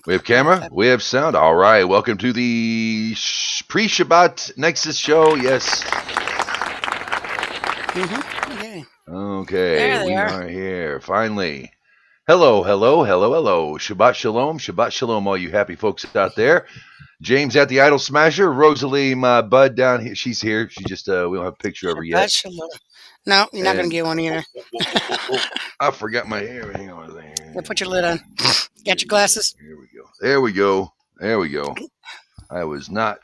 We have camera. We have sound. All right. Welcome to the pre-Shabbat Nexus show. Yes. Okay. Okay. There they We are. are here finally. Hello, hello, hello, hello. Shabbat shalom. Shabbat shalom, all you happy folks out there. James at the Idol Smasher. Rosalie, my bud down here. She's here. She just we don't have a picture of her yet. Shalom. No, you're not going to get one either. I forgot my hair. Hang on a second. Yeah, put your lid on. Got your glasses? Here we go. There we go. There we go. I was not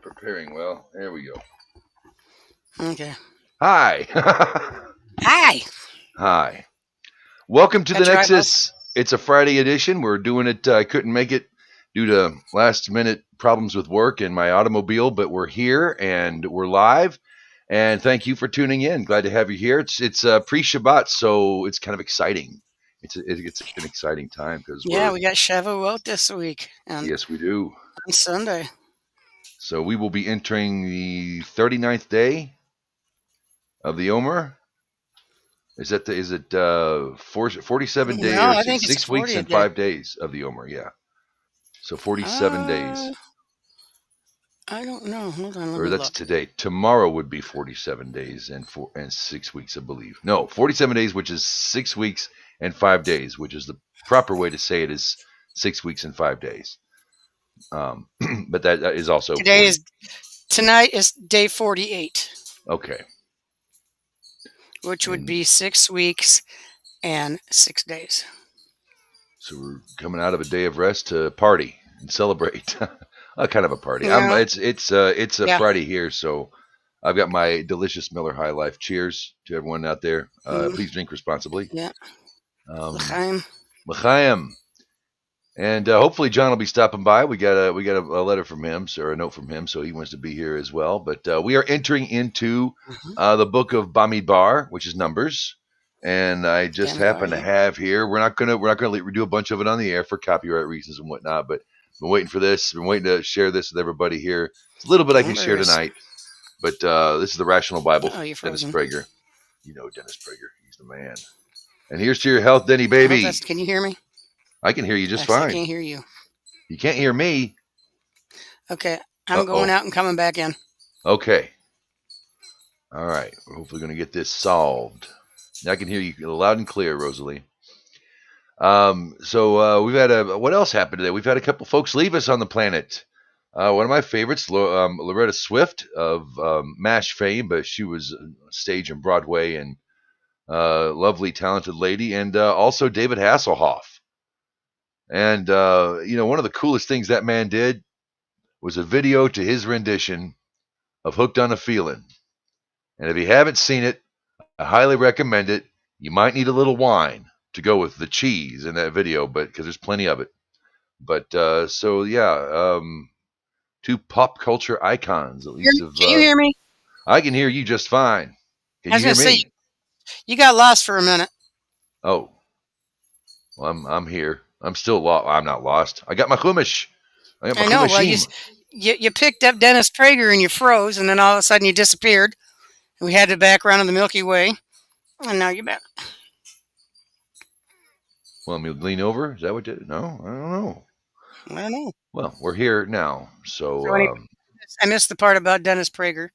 preparing well. There we go. Okay. Hi. Hi. Hi. Welcome to Got the your Nexus. It's a Friday edition. We're doing it. I couldn't make it due to last minute problems with work and my automobile, but we're here and we're live. And thank you for tuning in. Glad to have you here. It's pre-Shabbat, so it's kind of exciting. It's an exciting time because we got Shavuot this week. And yes, we do. On Sunday. So we will be entering the 39th day of the Omer. Is it 47 days? No, I think 6 weeks and 5 days of the Omer. Yeah. So 47 days. I don't know. Hold on. Or that's today. Tomorrow would be 47 days and 6 weeks, I believe. No, 47 days, which is 6 weeks and 5 days, which is the proper way to say it is 6 weeks and 5 days. But that is also tonight is day 48. Okay. Which would be 6 weeks and 6 days. So we're coming out of a day of rest to party and celebrate. Kind of a party. Yeah. It's a Friday here, so I've got my delicious Miller High Life. Cheers to everyone out there. Please drink responsibly. Yeah. L'chaim. L'chaim. And hopefully John will be stopping by. We got a letter from him, or a note from him, so he wants to be here as well. But we are entering into the book of Bamidbar, which is Numbers, and I just happen to have here. We're not gonna do a bunch of it on the air for copyright reasons and whatnot. But been waiting for this. Been waiting to share this with everybody here. It's a little bit I can share tonight. But this is the Rational Bible. Dennis Prager. You know Dennis Prager. He's the man. And here's to your health, Denny baby. Can you hear me? I can hear you just fine. I can't hear you. You can't hear me. Okay. I'm going out and coming back in. Okay. All right. We're hopefully going to get this solved. Now I can hear you loud and clear, Rosalie. So we've had what else happened today? We've had a couple folks leave us on the planet. One of my favorites, Loretta Swift of MASH fame, but she was on stage in Broadway and lovely, talented lady, and also David Hasselhoff. And, one of the coolest things that man did was a video to his rendition of Hooked on a Feeling. And if you haven't seen it, I highly recommend it. You might need a little wine to go with the cheese in that video, but because there's plenty of it. But two pop culture icons, at least. Can you hear me? I can hear you just fine. Can you hear me? Say, you got lost for a minute. Oh, well, I'm here. I'm still lost. I'm not lost. I got my chumash. I know. Well, you picked up Dennis Prager and you froze, and then all of a sudden you disappeared. We had the background of the Milky Way, and now you're back. Well, let me lean over. Is that what you did? No, I don't know. I don't know. Well, we're here now. So I missed the part about Dennis Prager.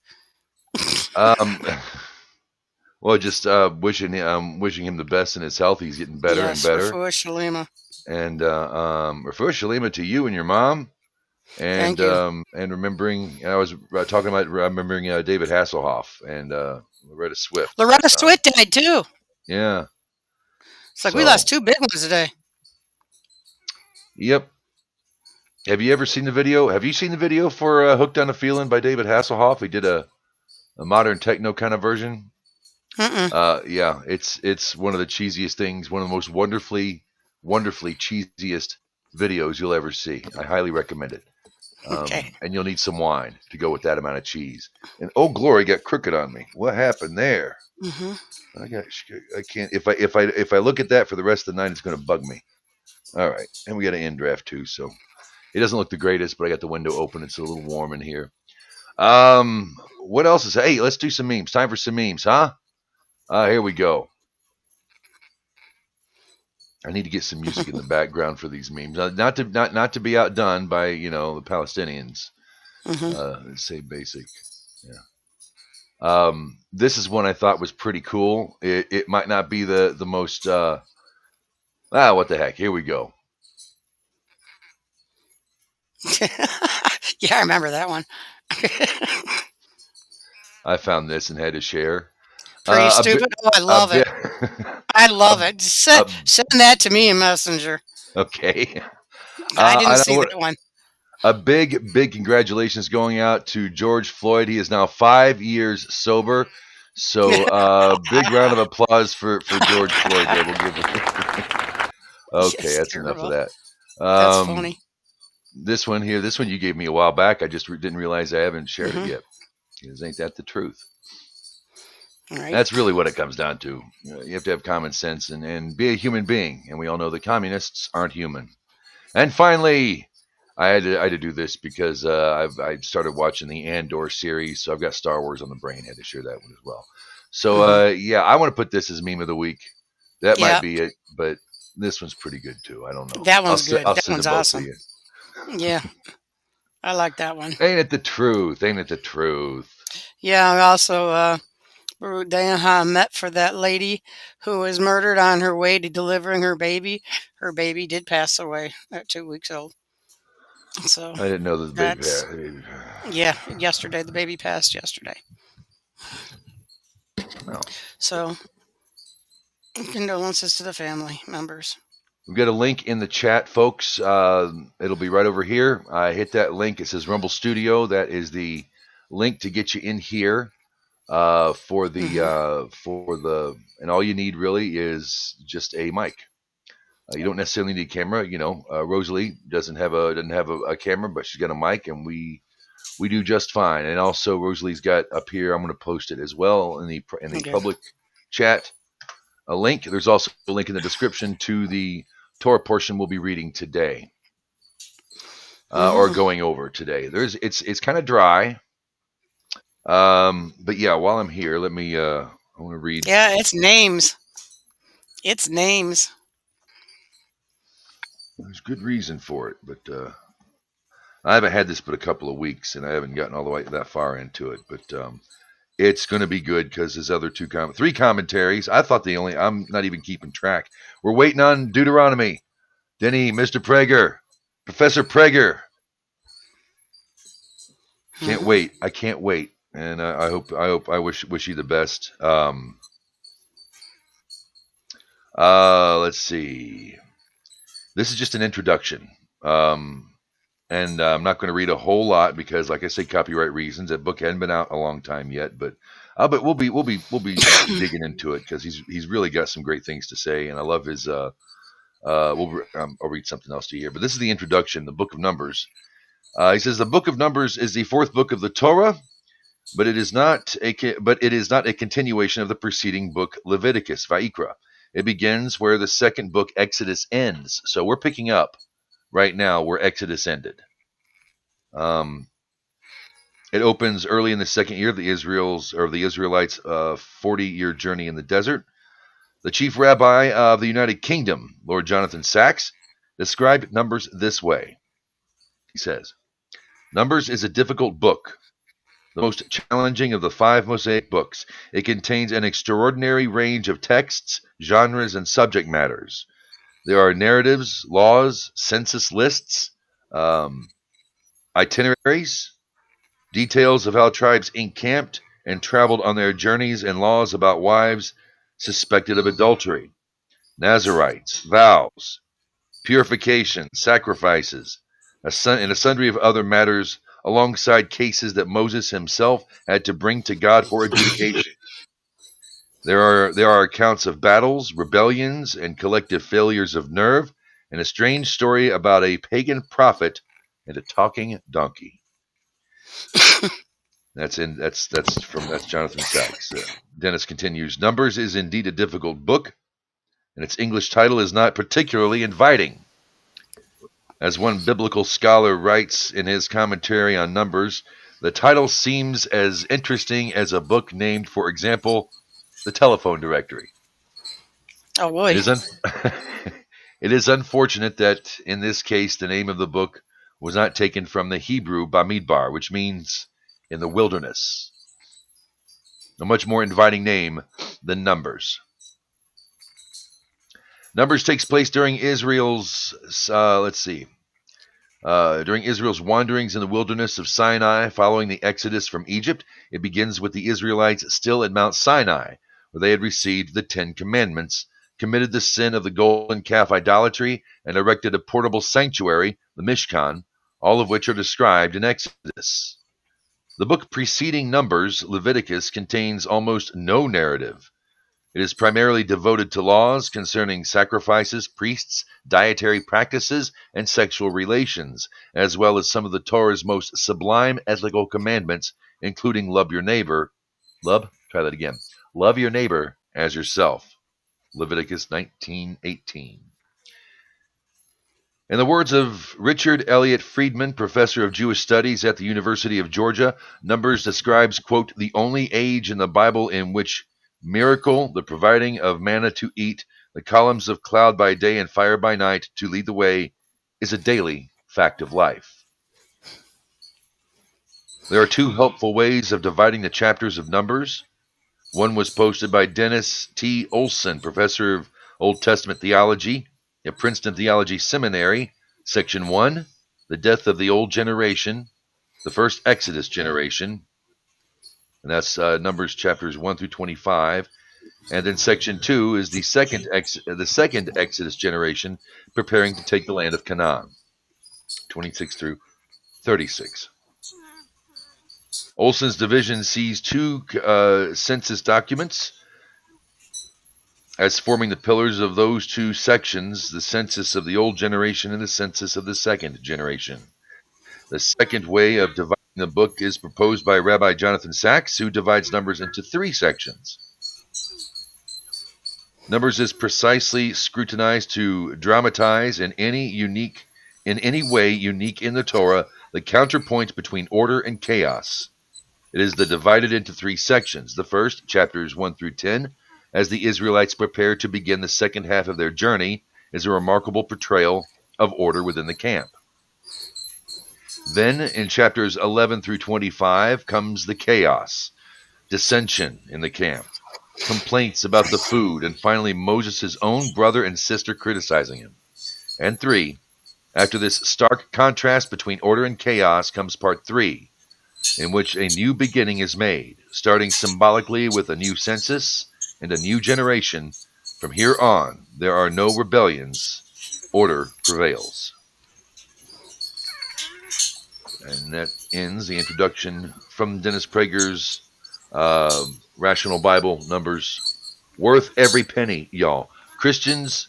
Well, just wishing him the best in his health. He's getting better and better. Refuah Shalema. And Refuah Shalema to you and your mom. And Thank you. And remembering, I was talking about remembering David Hasselhoff and Loretta Swift. Loretta Swift died too. Yeah. It's like we lost two big ones today. Yep. Have you ever seen the video? Have you seen the video for Hooked on a Feeling by David Hasselhoff? He did a modern techno kind of version. Yeah, it's one of the cheesiest things, one of the most wonderfully cheesiest videos you'll ever see. I highly recommend it. Okay. And you'll need some wine to go with that amount of cheese. And oh glory, got crooked on me. What happened there? I can't. If I look at that for the rest of the night, it's going to bug me. All right, and we got an in draft too, so it doesn't look the greatest, but I got the window open. It's a little warm in here. What else is? Hey, let's do some memes. Time for some memes, huh? Here we go. I need to get some music in the background for these memes. Not to be outdone by the Palestinians. Hmm. Say basic. Yeah. This is one I thought was pretty cool. It might not be the most. What the heck? Here we go. Yeah, I remember that one. I found this and had to share. Pretty A bit. stupid. Oh, I A love it. bit. I a, love it. Send, a, send that to me in Messenger. okay. I didn't I see know that one. a big congratulations going out to George Floyd. He is now 5 years sober. So big round of applause for George Floyd there. We'll give it. Okay, Yes, that's enough of terrible. that. That's Um, funny. this one here, this one you gave me a while back. I just didn't realize I haven't shared it Hmm. yet. Because ain't that the truth? All right. That's really what it comes down to. You have to have common sense and be a human being. And we all know the communists aren't human. And finally, I had to do this because I started watching the Andor series, so I've got Star Wars on the brain. Had to share that one as well. So Hmm. yeah, I want to put this as meme of the week. That might Yeah, be it, but this one's pretty good too. I don't know. that I'll one's send good. I'll That send one's them both to awesome. you. Yeah, I like that one. Ain't it the truth? Ain't it the truth? Yeah, I also wrote down how I met for that lady who was murdered on her way to delivering her baby. Her baby did pass away at 2 weeks old. So I didn't know this baby. that's, yeah, yesterday. The baby passed yesterday. Well, So condolences to the family members. we've got a link in the chat, folks. It'll be right over here. Hit that link. It says Rumble Studio. That is the link to get you in here. Hmm. And all you need really is just a mic. You don't necessarily need a camera. Rosalie doesn't have a camera, but she's got a mic, and we do just fine. And also, Rosalie's got up here. I'm going to post it as well in the Okay. public chat. A link. There's also a link in the description to the Torah portion we'll be reading today, or Hmm. going over today. It's kind of dry. But yeah, while I'm here, let me. I want to read. Yeah, it's names. It's names. There's good reason for it, but I haven't had this but a couple of weeks, and I haven't gotten all the way that far into it. But it's going to be good because there's other three commentaries. I thought I'm not even keeping track. We're waiting on Deuteronomy. Denny, Mr. Prager, Professor Prager. Can't Hmm. wait. I can't wait, and I wish you the best. Let's see. This is just an introduction. And I'm not going to read a whole lot because, like I say, copyright reasons. That book hadn't been out a long time yet, but we'll be digging into it because he's really got some great things to say, and I love his. I'll read something else to you here, but this is the introduction, the Book of Numbers. He says the Book of Numbers is the fourth book of the Torah, but it is not a continuation of the preceding book Leviticus, Vayikra. It begins where the second book Exodus ends. So we're picking up right now where Exodus ended. Um, it opens early in the second year of the Israelites' 40-year journey in the desert. The chief rabbi of the United Kingdom, Lord Jonathan Sacks, described Numbers this way. He says, Numbers is a difficult book, the most challenging of the 5 Mosaic books. It contains an extraordinary range of texts, genres, and subject matters. There are narratives, laws, census lists, itineraries, details of how tribes encamped and traveled on their journeys, and laws about wives suspected of adultery, Nazarites, vows, purification, sacrifices, and a sundry of other matters, alongside cases that Moses himself had to bring to God for adjudication. There are accounts of battles, rebellions, and collective failures of nerve, and a strange story about a pagan prophet and a talking donkey. That's Jonathan Sacks. Dennis continues. Numbers is indeed a difficult book, and its English title is not particularly inviting. As one biblical scholar writes in his commentary on Numbers, the title seems as interesting as a book named, for example, The Telephone Directory. Oh It boy. is, It is unfortunate that in this case the name of the book was not taken from the Hebrew Bamidbar, which means in the wilderness. A much more inviting name than Numbers. Numbers takes place during Israel's, during Israel's wanderings in the wilderness of Sinai following the Exodus from Egypt. It begins with the Israelites still at Mount Sinai, where they had received the 10 Commandments, committed the sin of the golden calf idolatry, and erected a portable sanctuary, the Mishkan, all of which are described in Exodus. The book preceding Numbers, Leviticus, contains almost no narrative. It is primarily devoted to laws concerning sacrifices, priests, dietary practices, and sexual relations, as well as some of the Torah's most sublime ethical commandments, including love your neighbor as yourself. Leviticus 19:18. In the words of Richard Elliott Friedman, professor of Jewish studies at the University of Georgia, Numbers describes, quote, the only age in the Bible in which miracle, the providing of manna to eat, the columns of cloud by day and fire by night to lead the way, is a daily fact of life. There are two helpful ways of dividing the chapters of Numbers. One was posted by Dennis T. Olson, professor of Old Testament theology at Princeton Theology Seminary, Section 1, the death of the old generation, the first Exodus generation, and that's Numbers chapters 1 through 25. And then Section 2 is the second Exodus generation preparing to take the land of Canaan, 26 through 36. Olson's division sees two census documents as forming the pillars of those two sections, the census of the old generation and the census of the second generation. The second way of dividing the book is proposed by Rabbi Jonathan Sachs, who divides Numbers into 3 sections. Numbers is precisely scrutinized to dramatize in any way unique in the Torah the counterpoint between order and chaos. It is divided into 3 sections. The first, chapters 1 through 10, as the Israelites prepare to begin the second half of their journey, is a remarkable portrayal of order within the camp. Then, in chapters 11 through 25, comes the chaos, dissension in the camp, complaints about the food, and finally Moses' own brother and sister criticizing him. And 3, after this stark contrast between order and chaos comes part 3, in which a new beginning is made, starting symbolically with a new census and a new generation. From here on, there are no rebellions. Order prevails. And that ends the introduction from Dennis Prager's Rational Bible, Numbers. Worth every penny, y'all. Christians,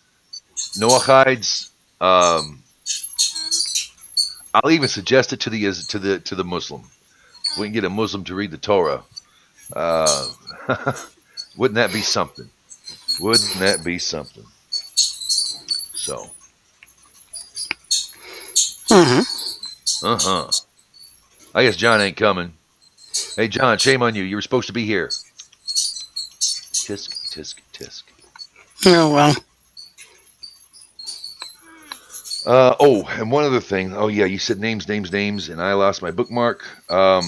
Noachides, I'll even suggest it to the Muslim. If we can get a Muslim to read the Torah, wouldn't that be something? Wouldn't that be something? So. I guess John ain't coming. Hey, John, shame on you. You were supposed to be here. Tisk, tisk, tisk. Oh, well. And one other thing. Oh, yeah, you said names, and I lost my bookmark. I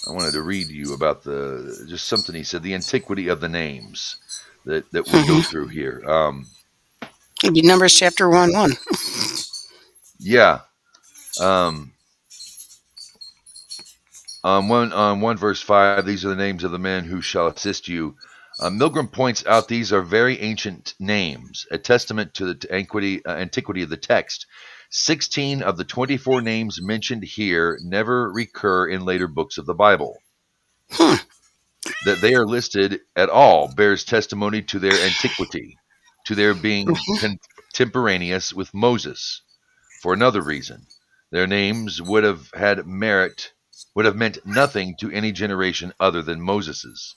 wanted to read you about just something he said, the antiquity of the names that we go through here. Numbers chapter 1:1. Yeah. On 1 verse 5, these are the names of the men who shall assist you. Milgram points out these are very ancient names, a testament to the antiquity of the text. 16 of the 24 names mentioned here never recur in later books of the Bible. That they are listed at all bears testimony to their antiquity, to their being contemporaneous with Moses. For another reason, their names would have meant nothing to any generation other than Moses's.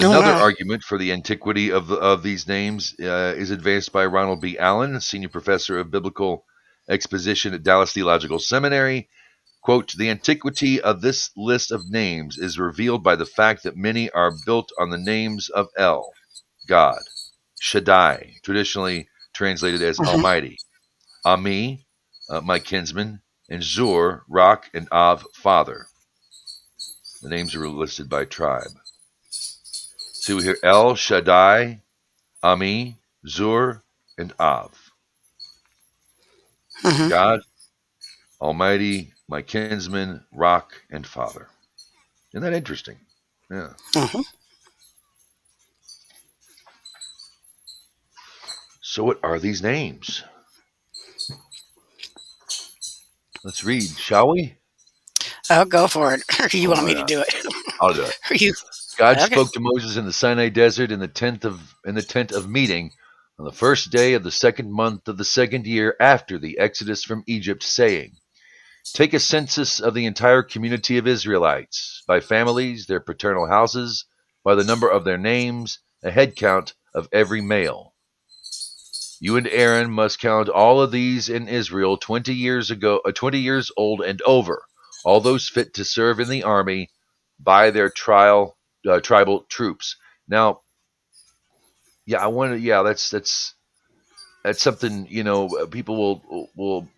Another argument for the antiquity of these names is advanced by Ronald B. Allen, senior professor of biblical exposition at Dallas Theological Seminary. Quote, the antiquity of this list of names is revealed by the fact that many are built on the names of El, God, Shaddai, traditionally translated as Mm-hmm. Almighty, Ami, my kinsman, and Zur, rock, and Av, father. The names are listed by tribe. See, we hear El, Shaddai, Ami, Zur, and Av. Mm-hmm. God, Almighty, my kinsman, rock, and father. Isn't that interesting? Yeah. Mm-hmm. So, what are these names? Let's read, shall we? I'll go for it. Or you want Why me to not? do it? I'll do it. Are you God okay? spoke to Moses in the Sinai desert in the tent of meeting on the first day of the second month of the second year after the exodus from Egypt, saying, take a census of the entire community of Israelites, by families, their paternal houses, by the number of their names, a head count of every male. You and Aaron must count all of these in Israel 20 years old and over, all those fit to serve in the army by their tribal troops. Now, yeah, that's something, people will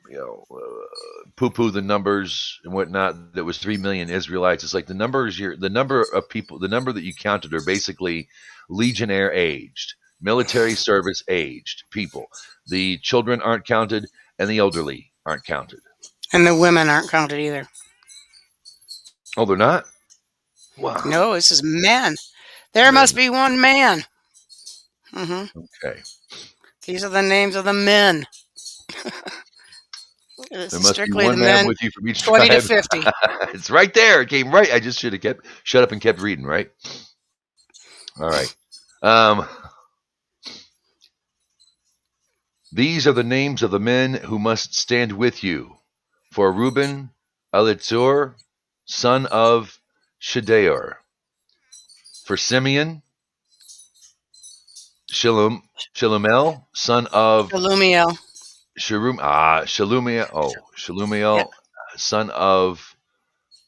poo-poo the numbers and whatnot. That was 3 million Israelites. It's like the number of people, the number that you counted are basically legionnaire aged, military service aged people. The children aren't counted, and the elderly aren't counted. And the women aren't counted either. Oh, they're not. Wow. No, this is men. There must Men. be one man. Mm-hmm. Okay. These are the names of the men. This There is must be strictly the one man men, with you from each 20 to tribe. 50. It's right there. It came right. I just should have kept shut up and kept reading. Right. All right. Um, These are the names of the men who must stand with you. For Reuben, Elitzur, son of Shedeor. For Simeon, Shalumel, son of Shalumiel. Yep. Shalumiel, son of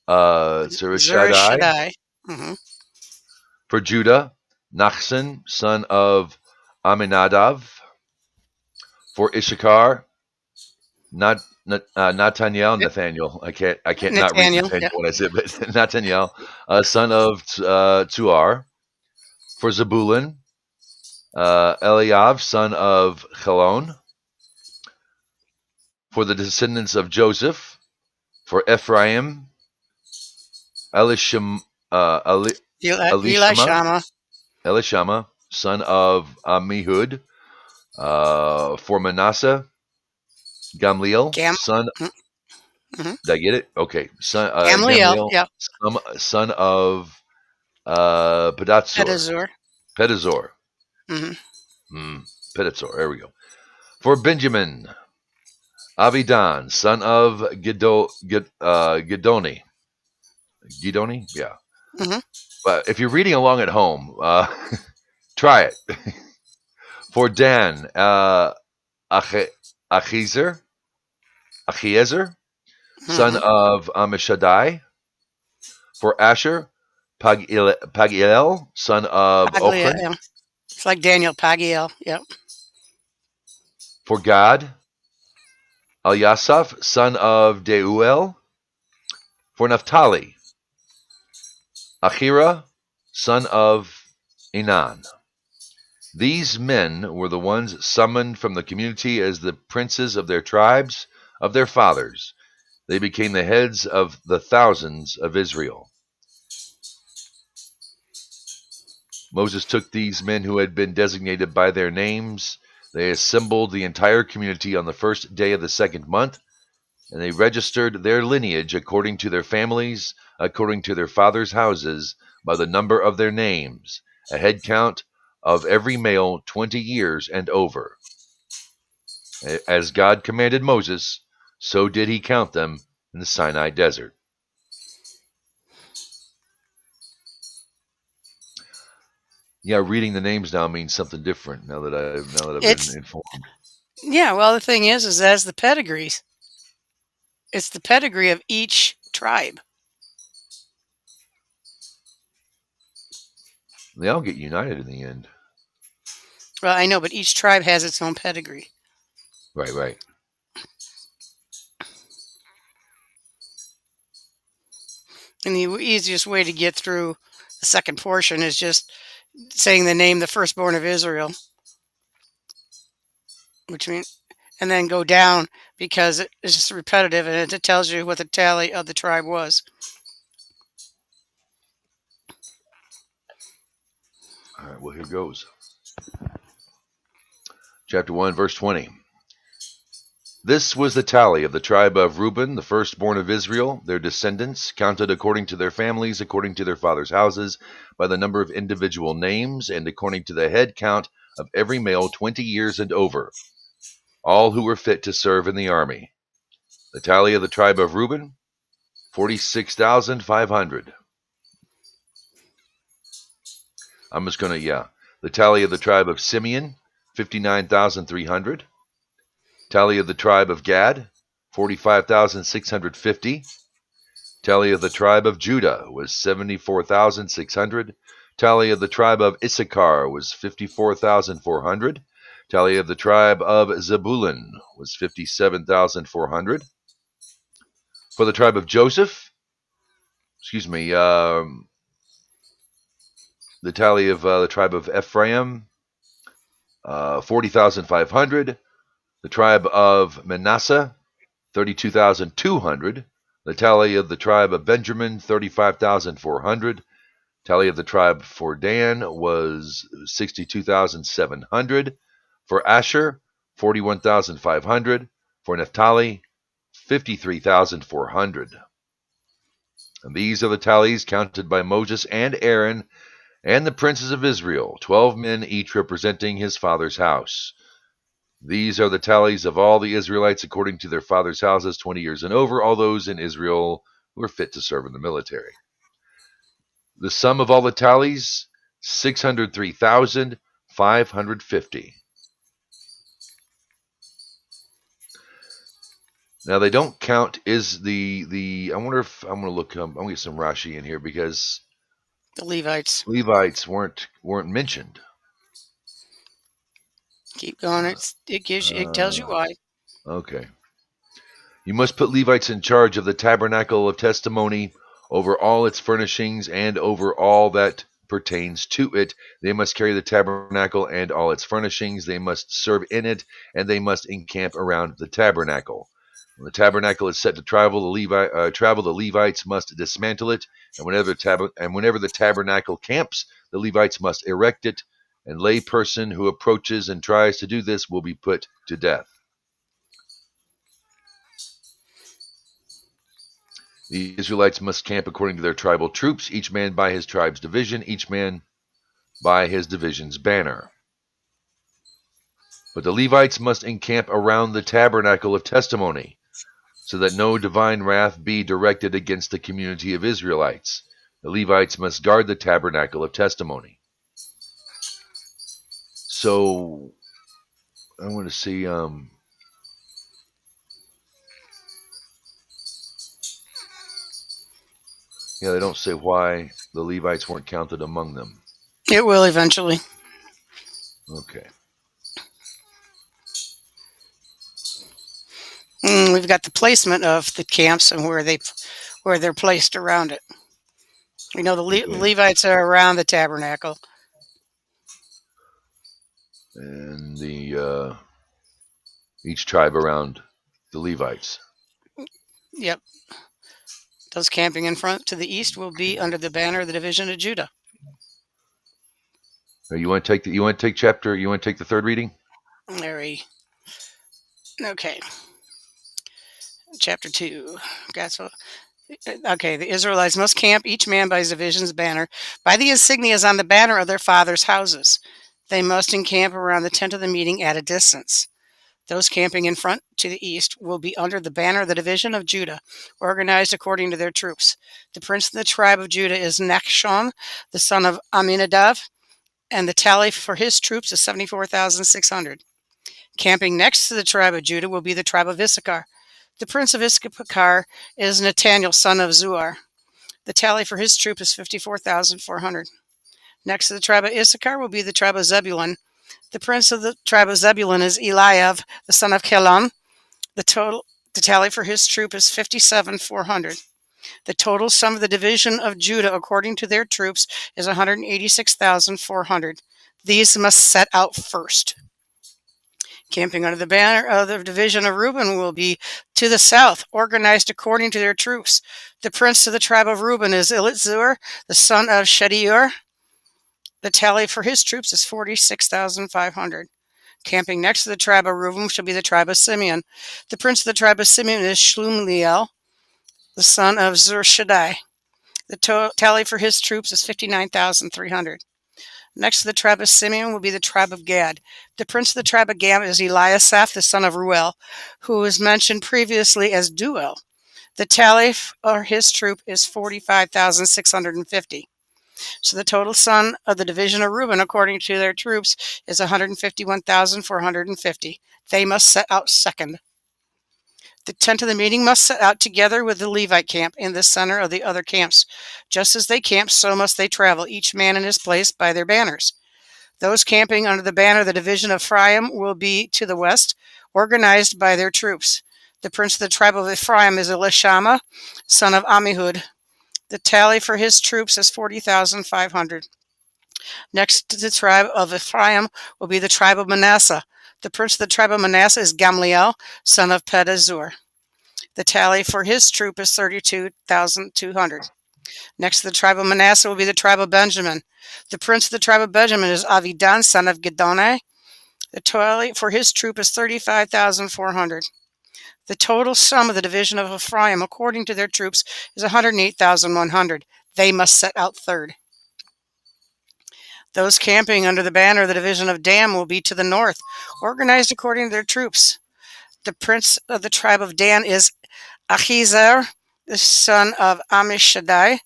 Zurish Surishadai. Shaddai. Mm-hmm. For Judah, Nachsan, son of Aminadav. For Issachar, Nathaniel. I can't not read Nathaniel. Nathaniel Yep. when I say it, but Nathaniel, son of Tuar. For Zebulun, Eliav, son of Chelon. For the descendants of Joseph. For Ephraim, Elishama, Eli Shama. Elishama, son of Amihud. For Manasseh, Gamliel, Gam. son. Mm-hmm. Did I get it? Okay, son Gamliel. Gamliel, Yep. son of Pedatsur, Pedazur. Pedazur, Mm-hmm. Pedazur. There we go. For Benjamin, Abidan, son of Gidoni. Gidoni, yeah. Mm-hmm. But if you're reading along at home, try it. For Dan, Achiezer, son Mm-hmm. of Amishadai. For Asher, Pagiel, son of Paglia. Ochran. Yeah. It's like Daniel Pagiel. Yep. For Gad, Eliasaph, son of Deuel. For Naphtali, Achira, son of Enan. These men were the ones summoned from the community as the princes of their tribes, of their fathers. They became the heads of the thousands of Israel. Moses took these men who had been designated by their names. They assembled the entire community on the first day of the second month, and they registered their lineage according to their families, according to their fathers' houses, by the number of their names, a head count of every male 20 years and over. As God commanded Moses, so did he count them in the Sinai desert. Yeah, reading the names now means something different now that I've been It's informed. yeah. Well, the thing is that's the pedigrees. It's the pedigree of each tribe. They all get united in the end. Well, I know, but each tribe has its own pedigree. Right. And the easiest way to get through the second portion is just saying the name, the firstborn of Israel, which means, and then go down because it's just repetitive and it tells you what the tally of the tribe was. All right, well, here goes. Chapter 1, verse 20. This was the tally of the tribe of Reuben, the firstborn of Israel, their descendants, counted according to their families, according to their fathers' houses, by the number of individual names, and according to the head count of every male 20 years and over, all who were fit to serve in the army. The tally of the tribe of Reuben, 46,500. I'm just going to, The tally of the tribe of Simeon, 59,300. Tally of the tribe of Gad, 45,650. Tally of the tribe of Judah was 74,600. Tally of the tribe of Issachar was 54,400. Tally of the tribe of Zebulun was 57,400. For the tribe of Joseph, the tally of the tribe of Ephraim, 40,500. The tribe of Manasseh, 32,200. The tally of the tribe of Benjamin, 35,400. Tally of the tribe for Dan was 62,700. For Asher, 41,500. For Naphtali, 53,400. And these are the tallies counted by Moses and Aaron and the princes of Israel, 12 men each representing his father's house. These are the tallies of all the Israelites according to their fathers' houses, 20 years and over, all those in Israel who are fit to serve in the military. The sum of all the tallies, 603,550. Now they don't count is the I wonder if I'm going to look I'm going to get some Rashi in here because the Levites weren't mentioned. Keep going. It tells you why. Okay. You must put Levites in charge of the tabernacle of testimony, over all its furnishings and over all that pertains to it. They must carry the tabernacle and all its furnishings. They must serve in it, and they must encamp around the tabernacle. When the tabernacle is set to travel, the Levites must dismantle it, and whenever the tabernacle camps, the Levites must erect it. And lay person who approaches and tries to do this will be put to death. The Israelites must camp according to their tribal troops, each man by his tribe's division, each man by his division's banner. But the Levites must encamp around the tabernacle of testimony, so that no divine wrath be directed against the community of Israelites. The Levites must guard the tabernacle of testimony. So, I want to see, yeah, they don't say why the Levites weren't counted among them. It will eventually. Okay. We've got the placement of the camps and where they're placed around it. We know the Levites are around the tabernacle. And the each tribe around the Levites. Yep. Those camping in front to the east will be under the banner of the division of Judah. You want to take the third reading? Okay. Chapter 2. Okay, the Israelites must camp, each man by his division's banner, by the insignias on the banner of their fathers' houses. They must encamp around the tent of the meeting at a distance. Those camping in front to the east will be under the banner of the division of Judah, organized according to their troops. The prince of the tribe of Judah is Nexus, the son of Aminadab, and the tally for his troops is 74,600. Camping next to the tribe of Judah will be the tribe of Issachar. The prince of Issachar is Nathaniel, son of Zuar. The tally for his troop is 54,400. Next to the tribe of Issachar will be the tribe of Zebulun. The prince of the tribe of Zebulun is Eliab, the son of Kelon. The tally for his troop is 57,400. The total sum of the division of Judah according to their troops is 186,400. These must set out first. Camping under the banner of the division of Reuben will be to the south, organized according to their troops. The prince of the tribe of Reuben is Elitzur, the son of Shedeur. The tally for his troops is 46,500. Camping next to the tribe of Reuben shall be the tribe of Simeon. The prince of the tribe of Simeon is Shlumiel, the son of Zurshaddai. The tally for his troops is 59,300. Next to the tribe of Simeon will be the tribe of Gad. The prince of the tribe of Gad is Eliasaph, the son of Ruel, who was mentioned previously as Duel. The tally for his troop is 45,650. So the total sum of the division of Reuben, according to their troops, is 151,450. They must set out second. The tent of the meeting must set out together with the Levite camp in the center of the other camps. Just as they camp, so must they travel, each man in his place by their banners. Those camping under the banner of the division of Ephraim will be to the west, organized by their troops. The prince of the tribe of Ephraim is Elishama, son of Ammihud. The tally for his troops is 40,500. Next to the tribe of Ephraim will be the tribe of Manasseh. The prince of the tribe of Manasseh is Gamliel, son of Pedazur. The tally for his troop is 32,200. Next to the tribe of Manasseh will be the tribe of Benjamin. The prince of the tribe of Benjamin is Avidan, son of Gedonai. The tally for his troop is 35,400. The total sum of the division of Ephraim, according to their troops, is 108,100. They must set out third. Those camping under the banner of the division of Dan will be to the north, organized according to their troops. The prince of the tribe of Dan is Achizar, the son of Ammishaddai,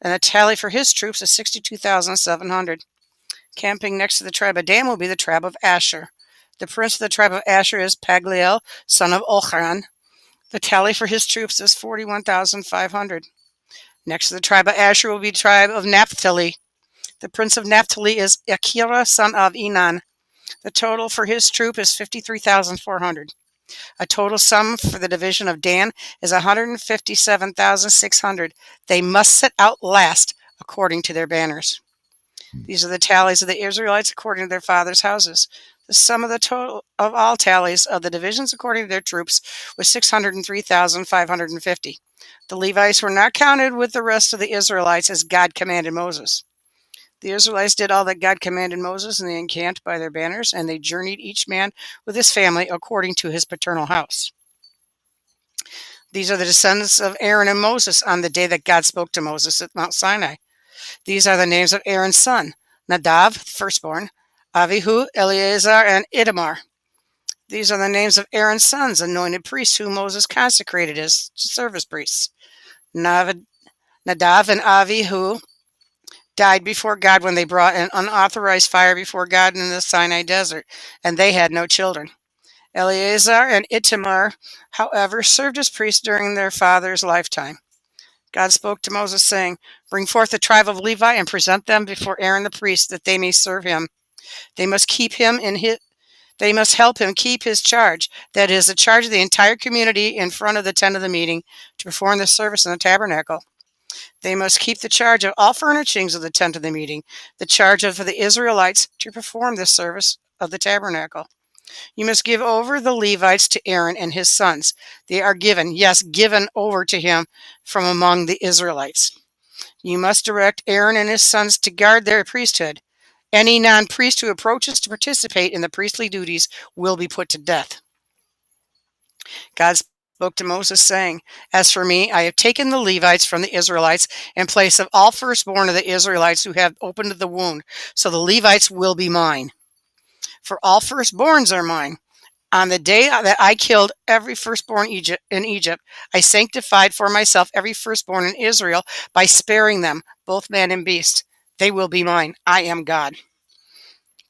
and the tally for his troops is 62,700. Camping next to the tribe of Dan will be the tribe of Asher. The prince of the tribe of Asher is Pagliel, son of Ochran. The tally for his troops is 41,500. Next to the tribe of Asher will be the tribe of Naphtali. The prince of Naphtali is Akira, son of Enan. The total for his troop is 53,400. A total sum for the division of Dan is 157,600. They must set out last according to their banners. These are the tallies of the Israelites according to their fathers' houses. The sum of the total of all tallies of the divisions according to their troops was 603,550. The Levites were not counted with the rest of the Israelites as God commanded Moses. The Israelites did all that God commanded Moses, and they encamped by their banners, and they journeyed each man with his family according to his paternal house. These are the descendants of Aaron and Moses on the day that God spoke to Moses at Mount Sinai. These are the names of Aaron's son: Nadav, firstborn, Avihu, Eleazar, and Ithamar. These are the names of Aaron's sons, anointed priests, whom Moses consecrated as service priests. Nadav and Avihu died before God when they brought an unauthorized fire before God in the Sinai desert, and they had no children. Eleazar and Ithamar, however, served as priests during their father's lifetime. God spoke to Moses, saying, "Bring forth the tribe of Levi and present them before Aaron the priest, that they may serve him. They must help him keep his charge, that is, the charge of the entire community in front of the tent of the meeting, to perform the service in the tabernacle. They must keep the charge of all furnishings of the tent of the meeting, the charge of the Israelites to perform the service of the tabernacle. You must give over the Levites to Aaron and his sons. They are given over to him from among the Israelites. You must direct Aaron and his sons to guard their priesthood. Any non-priest who approaches to participate in the priestly duties will be put to death." God spoke to Moses, saying, "As for me, I have taken the Levites from the Israelites in place of all firstborn of the Israelites who have opened the wound, so the Levites will be mine. For all firstborns are mine. On the day that I killed every firstborn in Egypt, I sanctified for myself every firstborn in Israel by sparing them, both man and beast. They will be mine. I am God."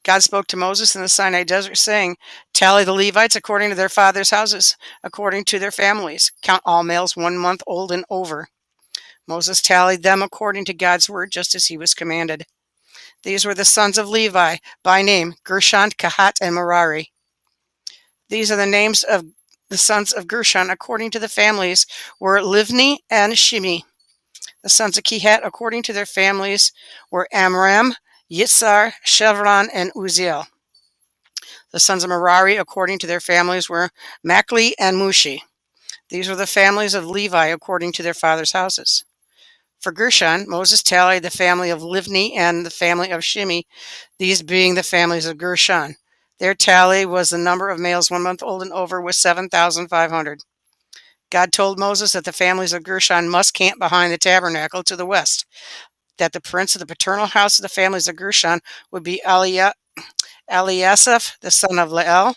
God spoke to Moses in the Sinai desert, saying, "Tally the Levites according to their fathers' houses, according to their families. Count all males 1 month old and over." Moses tallied them according to God's word, just as he was commanded. These were the sons of Levi by name: Gershon, Kahat, and Merari. These are the names of the sons of Gershon according to the families were Livni and Shimi. The sons of Kehat according to their families were Amram, Yitzhar, Chevron, and Uziel. The sons of Merari according to their families were Machli and Mushi. These were the families of Levi according to their fathers' houses. For Gershon, Moses tallied the family of Livni and the family of Shimi, these being the families of Gershon. Their tally was the number of males 1 month old and over was 7,500. God told Moses that the families of Gershon must camp behind the tabernacle to the west, that the prince of the paternal house of the families of Gershon would be Eliasaph, the son of Leel,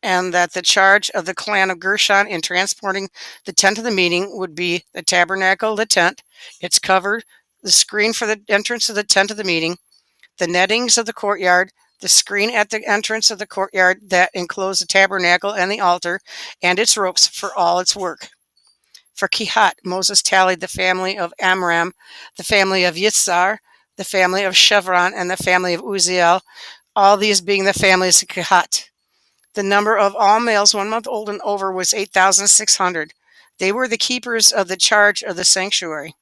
and that the charge of the clan of Gershon in transporting the tent of the meeting would be the tabernacle, the tent, its cover, the screen for the entrance of the tent of the meeting, the nettings of the courtyard, the screen at the entrance of the courtyard that enclosed the tabernacle and the altar, and its ropes for all its work. For Kehat, Moses tallied the family of Amram, the family of Yitzhar, the family of Chevron, and the family of Uziel, all these being the families of Kehat. The number of all males 1 month old and over was 8,600. They were the keepers of the charge of the sanctuary.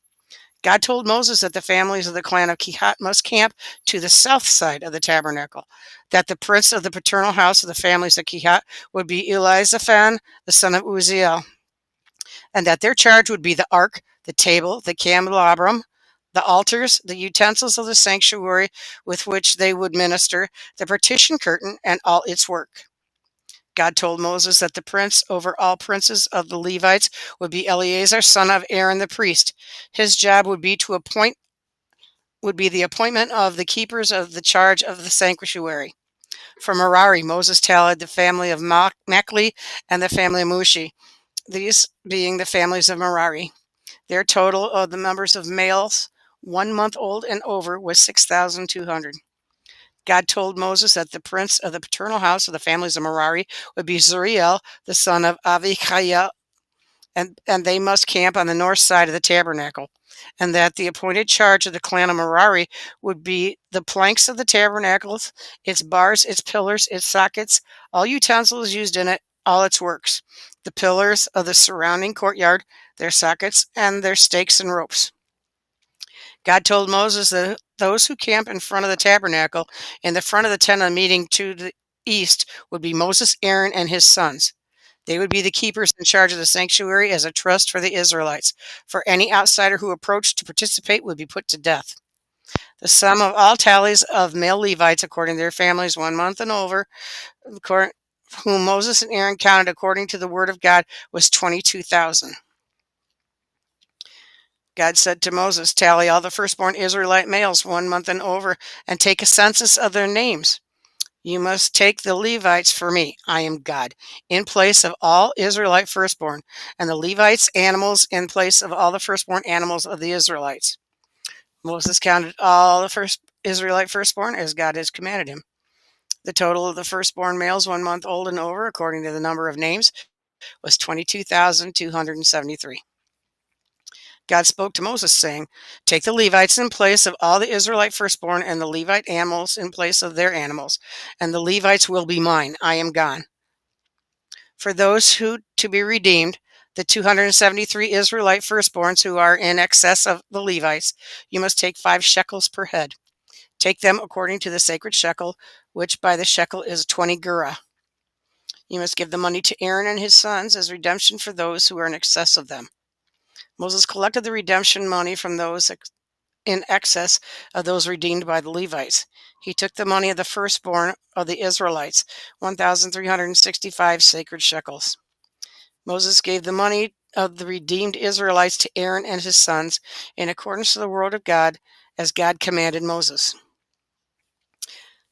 God told Moses that the families of the clan of Kehat must camp to the south side of the tabernacle, that the prince of the paternal house of the families of Kehat would be Elizaphan, the son of Uziel, and that their charge would be the ark, the table, the candelabrum, the altars, the utensils of the sanctuary with which they would minister, the partition curtain, and all its work. God told Moses that the prince over all princes of the Levites would be Eleazar, son of Aaron the priest. His job would be the appointment of the keepers of the charge of the sanctuary. For Merari, Moses tallied the family of Machli and the family of Mushi, these being the families of Merari. Their total of the members of males 1 month old and over was 6,200. God told Moses that the prince of the paternal house of the families of Merari would be Zuriel, the son of Avichayel, and they must camp on the north side of the tabernacle, and that the appointed charge of the clan of Merari would be the planks of the tabernacles, its bars, its pillars, its sockets, all utensils used in it, all its works, the pillars of the surrounding courtyard, their sockets, and their stakes and ropes. God told Moses that those who camp in front of the tabernacle, in the front of the tent of the meeting to the east, would be Moses, Aaron, and his sons. They would be the keepers in charge of the sanctuary as a trust for the Israelites. For any outsider who approached to participate would be put to death. The sum of all tallies of male Levites according to their families 1 month and over, whom Moses and Aaron counted according to the word of God, was 22,000. God said to Moses, "Tally all the firstborn Israelite males 1 month and over, and take a census of their names. You must take the Levites for me, I am God, in place of all Israelite firstborn, and the Levites' animals in place of all the firstborn animals of the Israelites." Moses counted all the first Israelite firstborn as God has commanded him. The total of the firstborn males 1 month old and over, according to the number of names, was 22,273. God spoke to Moses, saying, "Take the Levites in place of all the Israelite firstborn, and the Levite animals in place of their animals, and the Levites will be mine. I am God. For those who to be redeemed, the 273 Israelite firstborns who are in excess of the Levites, you must take 5 shekels per head. Take them according to the sacred shekel, which by the shekel is 20 gerah. You must give the money to Aaron and his sons as redemption for those who are in excess of them." Moses collected the redemption money from those in excess of those redeemed by the Levites. He took the money of the firstborn of the Israelites, 1,365 sacred shekels. Moses gave the money of the redeemed Israelites to Aaron and his sons in accordance to the word of God, as God commanded Moses.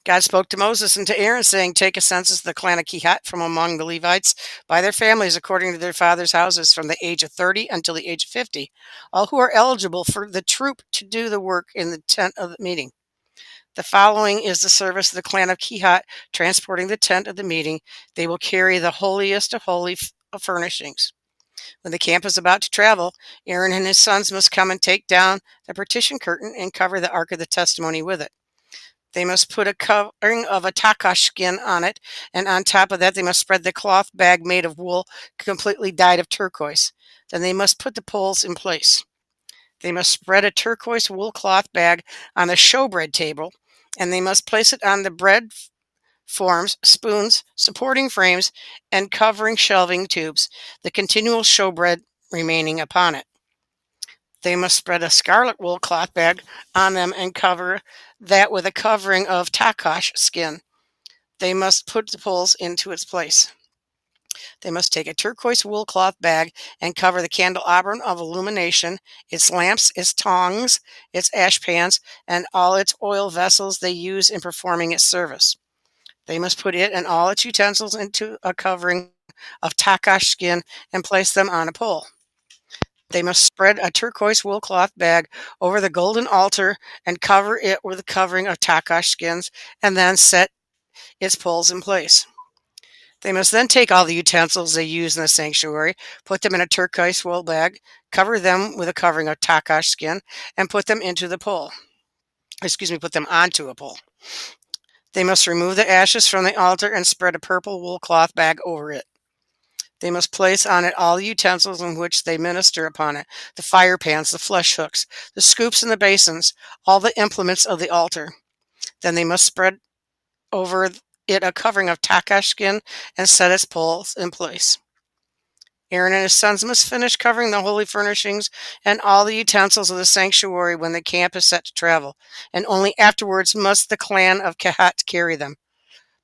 God spoke to Moses and to Aaron, saying, "Take a census of the clan of Kehat from among the Levites by their families according to their fathers' houses from the age of 30 until the age of 50, all who are eligible for the troop to do the work in the tent of the meeting. The following is the service of the clan of Kehat transporting the tent of the meeting. They will carry the holiest of holy furnishings. When the camp is about to travel, Aaron and his sons must come and take down the partition curtain and cover the Ark of the Testimony with it. They must put a covering of a takash skin on it, and on top of that they must spread the cloth bag made of wool completely dyed of turquoise. Then they must put the poles in place. They must spread a turquoise wool cloth bag on the showbread table, and they must place it on the bread forms, spoons, supporting frames, and covering shelving tubes, the continual showbread remaining upon it. They must spread a scarlet wool cloth bag on them and cover that with a covering of takash skin. They must put the poles into its place. They must take a turquoise wool cloth bag and cover the candelabrum of illumination, its lamps, its tongs, its ash pans, and all its oil vessels they use in performing its service. They must put it and all its utensils into a covering of takash skin and place them on a pole. They must spread a turquoise wool cloth bag over the golden altar and cover it with a covering of takash skins, and then set its poles in place. They must then take all the utensils they use in the sanctuary, put them in a turquoise wool bag, cover them with a covering of takash skin, and put them into the pole. Put them onto a pole. They must remove the ashes from the altar and spread a purple wool cloth bag over it. They must place on it all the utensils in which they minister upon it, the fire pans, the flesh hooks, the scoops and the basins, all the implements of the altar. Then they must spread over it a covering of takash skin and set its poles in place. Aaron and his sons must finish covering the holy furnishings and all the utensils of the sanctuary when the camp is set to travel, and only afterwards must the clan of Kehat carry them.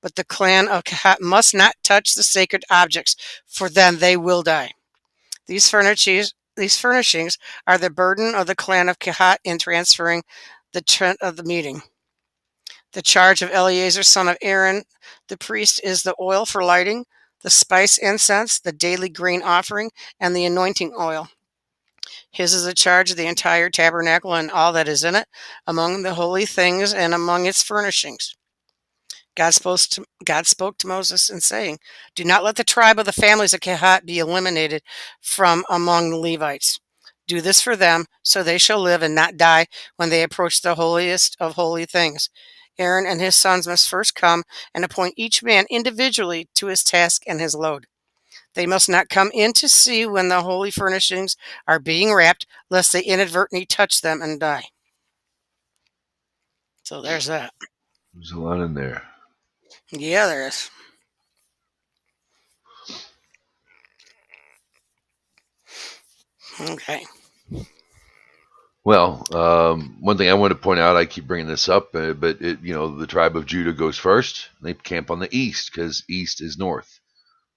But the clan of Kehat must not touch the sacred objects, for then they will die. These furnishings are the burden of the clan of Kehat in transferring the tent of the meeting. The charge of Eleazar, son of Aaron, the priest, is the oil for lighting, the spice incense, the daily grain offering, and the anointing oil. His is the charge of the entire tabernacle and all that is in it, among the holy things and among its furnishings. God spoke to Moses in saying, "Do not let the tribe of the families of Kehat be eliminated from among the Levites. Do this for them, so they shall live and not die when they approach the holiest of holy things. Aaron and his sons must first come and appoint each man individually to his task and his load. They must not come in to see when the holy furnishings are being wrapped, lest they inadvertently touch them and die." So there's that. There's a lot in there. Yeah, there is. Okay. Well, one thing I want to point out, I keep bringing this up, but the tribe of Judah goes first. They camp on the east because east is north.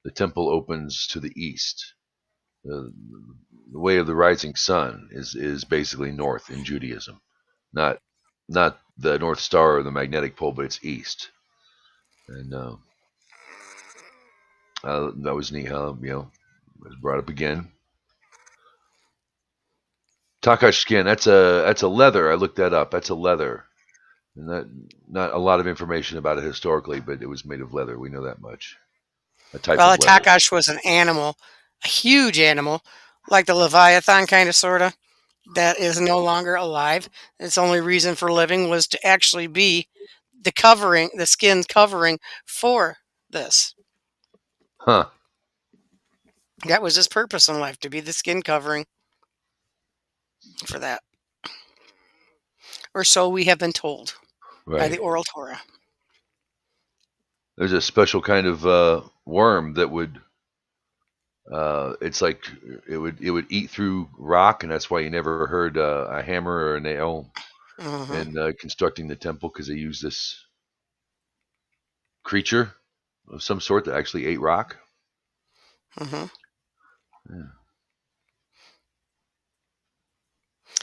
The temple opens to the east. The way of the rising sun is basically north in Judaism, not the North Star or the magnetic pole, but it's east. And that was neat how was brought up again. Takash skin, that's a leather. I looked that up. That's a leather. And that, not a lot of information about it historically, but it was made of leather. We know that much. A type Well, a of leather. takash was an animal, a huge animal, like the Leviathan, kind of, sort of, that is no longer alive. Its only reason for living was to actually be the covering, the skin covering for this. Huh. That was his purpose in life, to be the skin covering for that. Or so we have been told by the Right. oral Torah. There's a special kind of worm that would. It's like it would eat through rock, and that's why you never heard a hammer or a nail Hmm. in constructing the temple, because they used this creature of some sort that actually ate rock. Hmm. Yeah.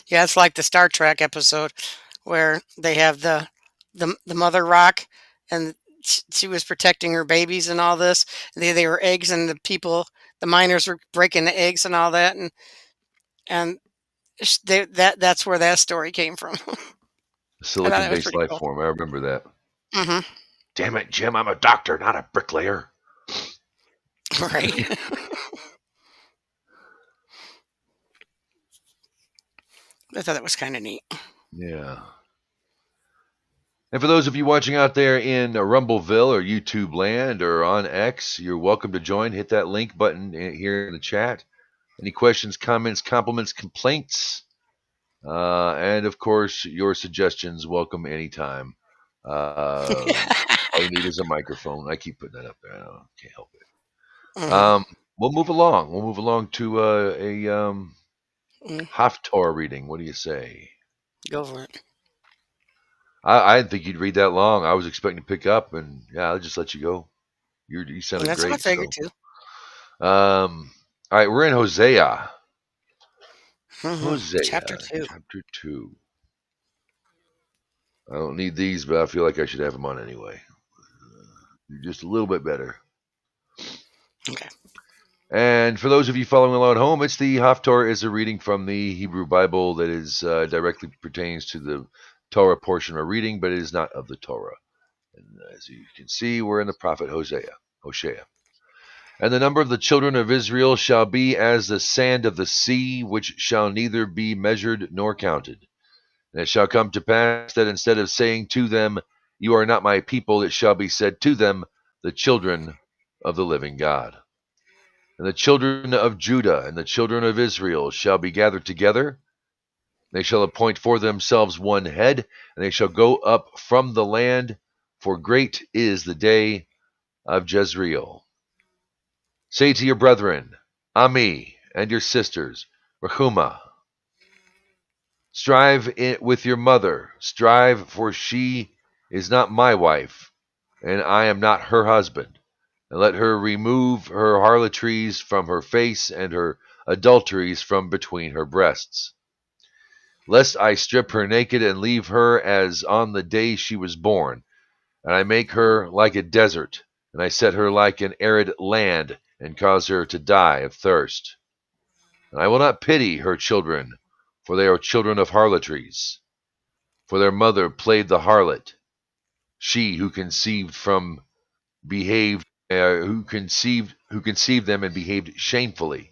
Yeah, it's like the Star Trek episode where they have the mother rock, and she was protecting her babies and all this. They were eggs, and the miners were breaking the eggs and all that, and that's where that story came from. I thought that was Silicon-based pretty life cool. form. I remember that. Hmm. Damn it, Jim! I'm a doctor, not a bricklayer. Right. I thought that was kind of neat. Yeah. And for those of you watching out there in Rumbleville or YouTube land or on X, you're welcome to join. Hit that link button here in the chat. Any questions, comments, compliments, complaints, and of course, your suggestions welcome anytime. All you need is a microphone. I keep putting that up there. I can't help it. Hmm. We'll move along. We'll move along to a Hmm. Haftorah reading. What do you say? Go for it. I didn't think you'd read that long. I was expecting to pick up, and yeah, I'll just let you go. You sounded That's what I great. figured So, too. all right, we're in Hosea. Hmm. Chapter Hosea, 2. chapter 2. I don't need these, but I feel like I should have them on anyway. You're just a little bit better. Okay. And for those of you following along at home, it's the Haftorah is a reading from the Hebrew Bible that is directly pertains to the Torah portion of reading, but it is not of the Torah. And as you can see, we're in the prophet Hosea. And the number of the children of Israel shall be as the sand of the sea, which shall neither be measured nor counted. And it shall come to pass that instead of saying to them, You are not my people, it shall be said to them, The children of the living God. And the children of Judah and the children of Israel shall be gathered together. They shall appoint for themselves one head, and they shall go up from the land, for great is the day of Jezreel. Say to your brethren, Ami, and your sisters, Rechuma, strive with your mother, strive, for she is not my wife, and I am not her husband. And let her remove her harlotries from her face, and her adulteries from between her breasts. Lest I strip her naked and leave her as on the day she was born, and I make her like a desert, and I set her like an arid land, and cause her to die of thirst. And I will not pity her children, for they are children of harlotries. For their mother played the harlot, she who conceived them and behaved shamefully.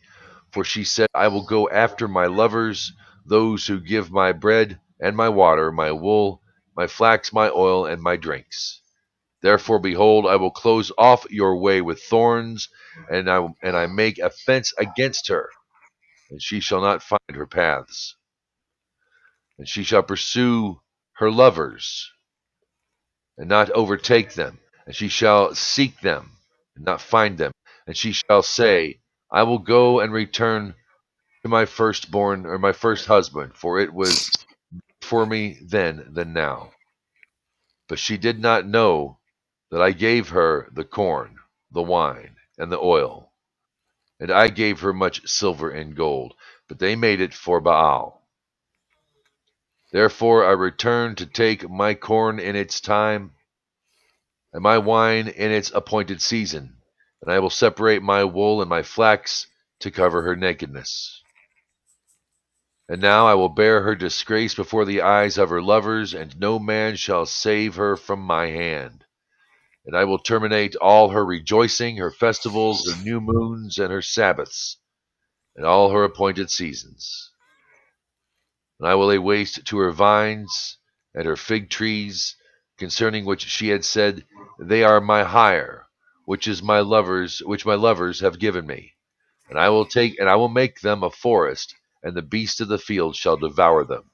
For she said, I will go after my lovers, those who give my bread and my water, my wool, my flax, my oil, and my drinks. Therefore, behold, I will close off your way with thorns, and I make a fence against her, and she shall not find her paths. And she shall pursue her lovers, and not overtake them. And she shall seek them, and not find them. And she shall say, I will go and return to my firstborn, or my first husband, for it was for me then than now. But she did not know that I gave her the corn, the wine, and the oil. And I gave her much silver and gold, but they made it for Baal. Therefore I returned to take my corn in its time, and my wine in its appointed season, and I will separate my wool and my flax to cover her nakedness. And now I will bear her disgrace before the eyes of her lovers, and no man shall save her from my hand. And I will terminate all her rejoicing, her festivals, her new moons, and her Sabbaths, and all her appointed seasons. And I will lay waste to her vines and her fig trees, concerning which she had said, They are my hire, which my lovers have given me. And I will make them a forest, and the beasts of the field shall devour them.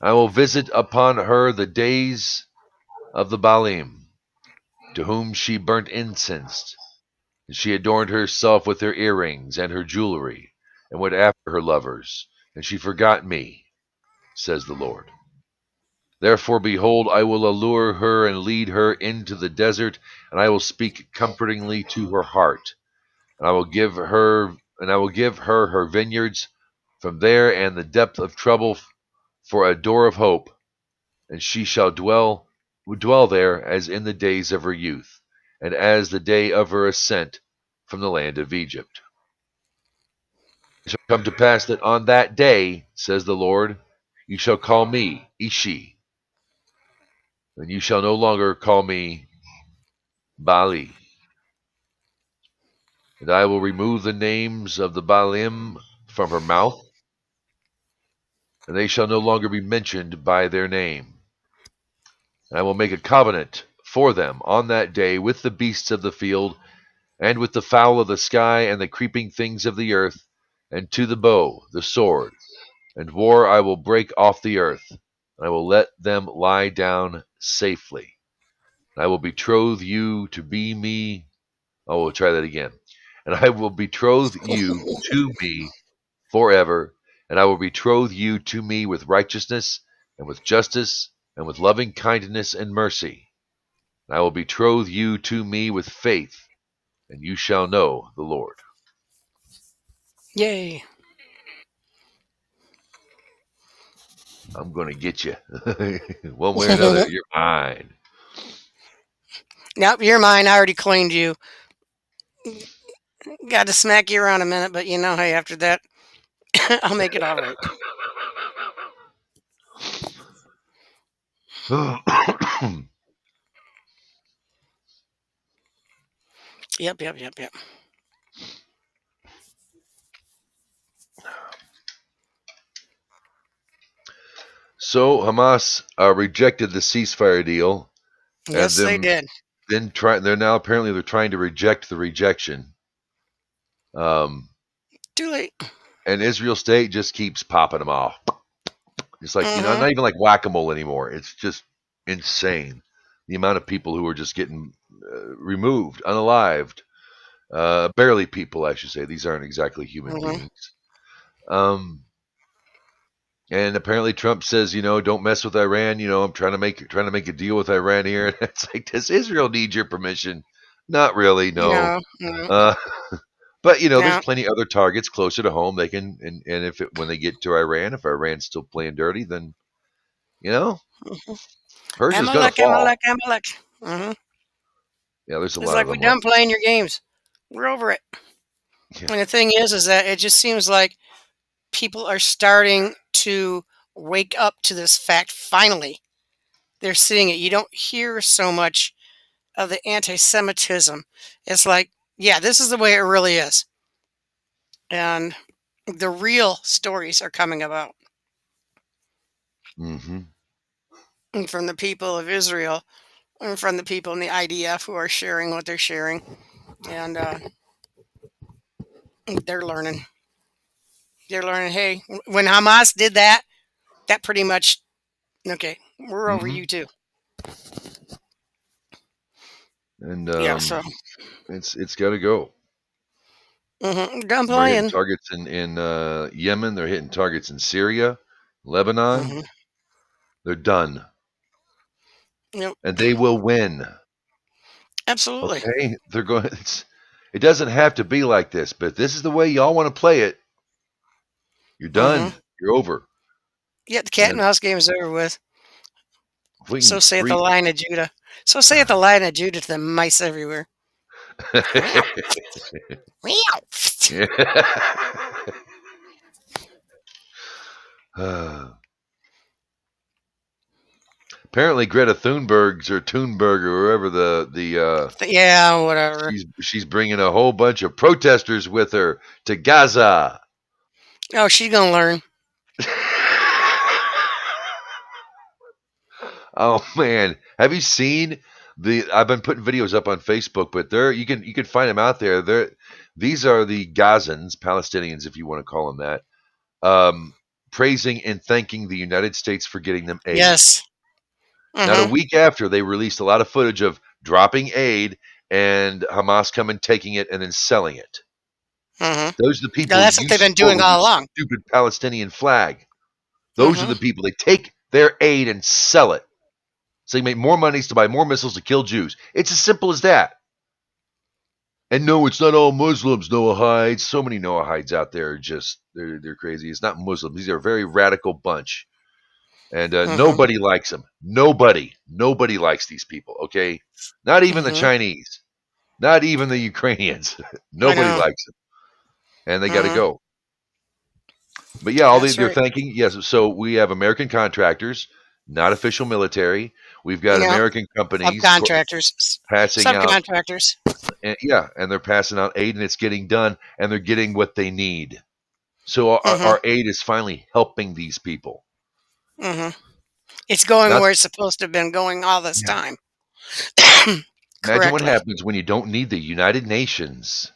I will visit upon her the days of the Baalim, to whom she burnt incense. And she adorned herself with her earrings and her jewelry, and went after her lovers, and she forgot me, says the Lord. Therefore, behold, I will allure her and lead her into the desert, and I will speak comfortingly to her heart. And I will give her her vineyards from there, and the depth of trouble for a door of hope, and she shall dwell there as in the days of her youth, and as the day of her ascent from the land of Egypt. It shall come to pass that on that day, says the Lord, You shall call me Ishi, and you shall no longer call me Bali. And I will remove the names of the Baalim from her mouth, and they shall no longer be mentioned by their name. And I will make a covenant for them on that day with the beasts of the field, and with the fowl of the sky, and the creeping things of the earth, and to the bow, the sword, and war I will break off the earth, and I will let them lie down safely. And I will betroth you to be me. Oh, we'll try that again. And I will betroth you to me forever, and I will betroth you to me with righteousness, and with justice, and with loving kindness and mercy. And I will betroth you to me with faith, and you shall know the Lord. Yay. I'm going to get you. One way or another, you're mine. Nope, you're mine. I already cleaned you. Got to smack you around a minute, but you know, hey, after that, I'll make it all right. Yep, yep, yep, yep. So Hamas rejected the ceasefire deal, and Yes, they did. they're now apparently they're trying to reject the rejection. Um, Too late. and Israel State just keeps popping them off. It's like, Mm-hmm. not even like whack-a-mole anymore. It's just insane. The amount of people who are just getting removed, unalived, barely people, I should say. These aren't exactly human Mm-hmm. beings. And apparently Trump says, don't mess with Iran. I'm trying to make a deal with Iran here. And it's like, does Israel need your permission? Not really, no. No, no, Uh, but there's no. plenty other targets closer to home. They can, and when they get to Iran, if Iran's still playing dirty, then you know Persia's gonna Amalek, fall. Amalek, Amalek. Mm-hmm. Yeah, there's a It's lot of like we're them. done playing your games. We're over it. Yeah. And the thing is that it just seems like people are starting to wake up to this fact. Finally, they're seeing it. You don't hear so much of the anti-Semitism. It's like, yeah, this is the way it really is, and the real stories are coming about Mm-hmm. from the people of Israel and from the people in the IDF who are sharing what they're sharing, and they're learning. They're learning. Hey, when Hamas did that, that pretty much okay. We're over Mm-hmm. you too. And Yeah. So it's got to go. done They're hitting playing. targets in Yemen. They're hitting targets in Syria, Lebanon. Hmm. They're done, Yep. and they will win. Absolutely. Okay, they're going. It doesn't have to be like this, but this is the way y'all want to play it. You're Hmm. done. You're over. Yeah, the cat and And mouse game is over with. if we So can saith the free. Lion of Judah. So saith the Lion of Judah to the mice everywhere. Meow. Meow. Apparently, Greta Thunberg's or Thunberg or wherever Yeah, whatever. she's bringing a whole bunch of protesters with her to Gaza. Oh, she's gonna learn. Oh man, have you seen the? I've been putting videos up on Facebook, but you can find them out there. These are the Gazans, Palestinians, if you want to call them that, praising and thanking the United States for getting them aid. Yes. Not a Mm-hmm. week after, they released a lot of footage of dropping aid and Hamas coming, taking it, and then selling it. Mm-hmm. Those are the Yeah, people that's what you they've been support doing with your all along. stupid Palestinian flag. Those are Mm-hmm. the people. They take their aid and sell it. So they make more money to buy more missiles to kill Jews. It's as simple as that. And no, it's not all Muslims, Noahides. So many Noahides out there are just, they're crazy. It's not Muslims. These are a very radical bunch. And Mm-hmm. nobody likes them. Nobody likes these people, okay? Not even the Mm-hmm. Chinese. Not even the Ukrainians. I Nobody know. likes them. And they got to Mm-hmm. go. But yeah, all That's they're right. thanking, yes. So we have American contractors, not official military. We've got Yeah, American companies subcontractors, passing out, subcontractors. and yeah, and they're passing out aid, and it's getting done, and they're getting what they need. So Hmm. our aid is finally helping these people. Hmm. It's going That's where it's supposed to have been going all this yeah. time. Imagine what Correctly. happens when you don't need the United Nations.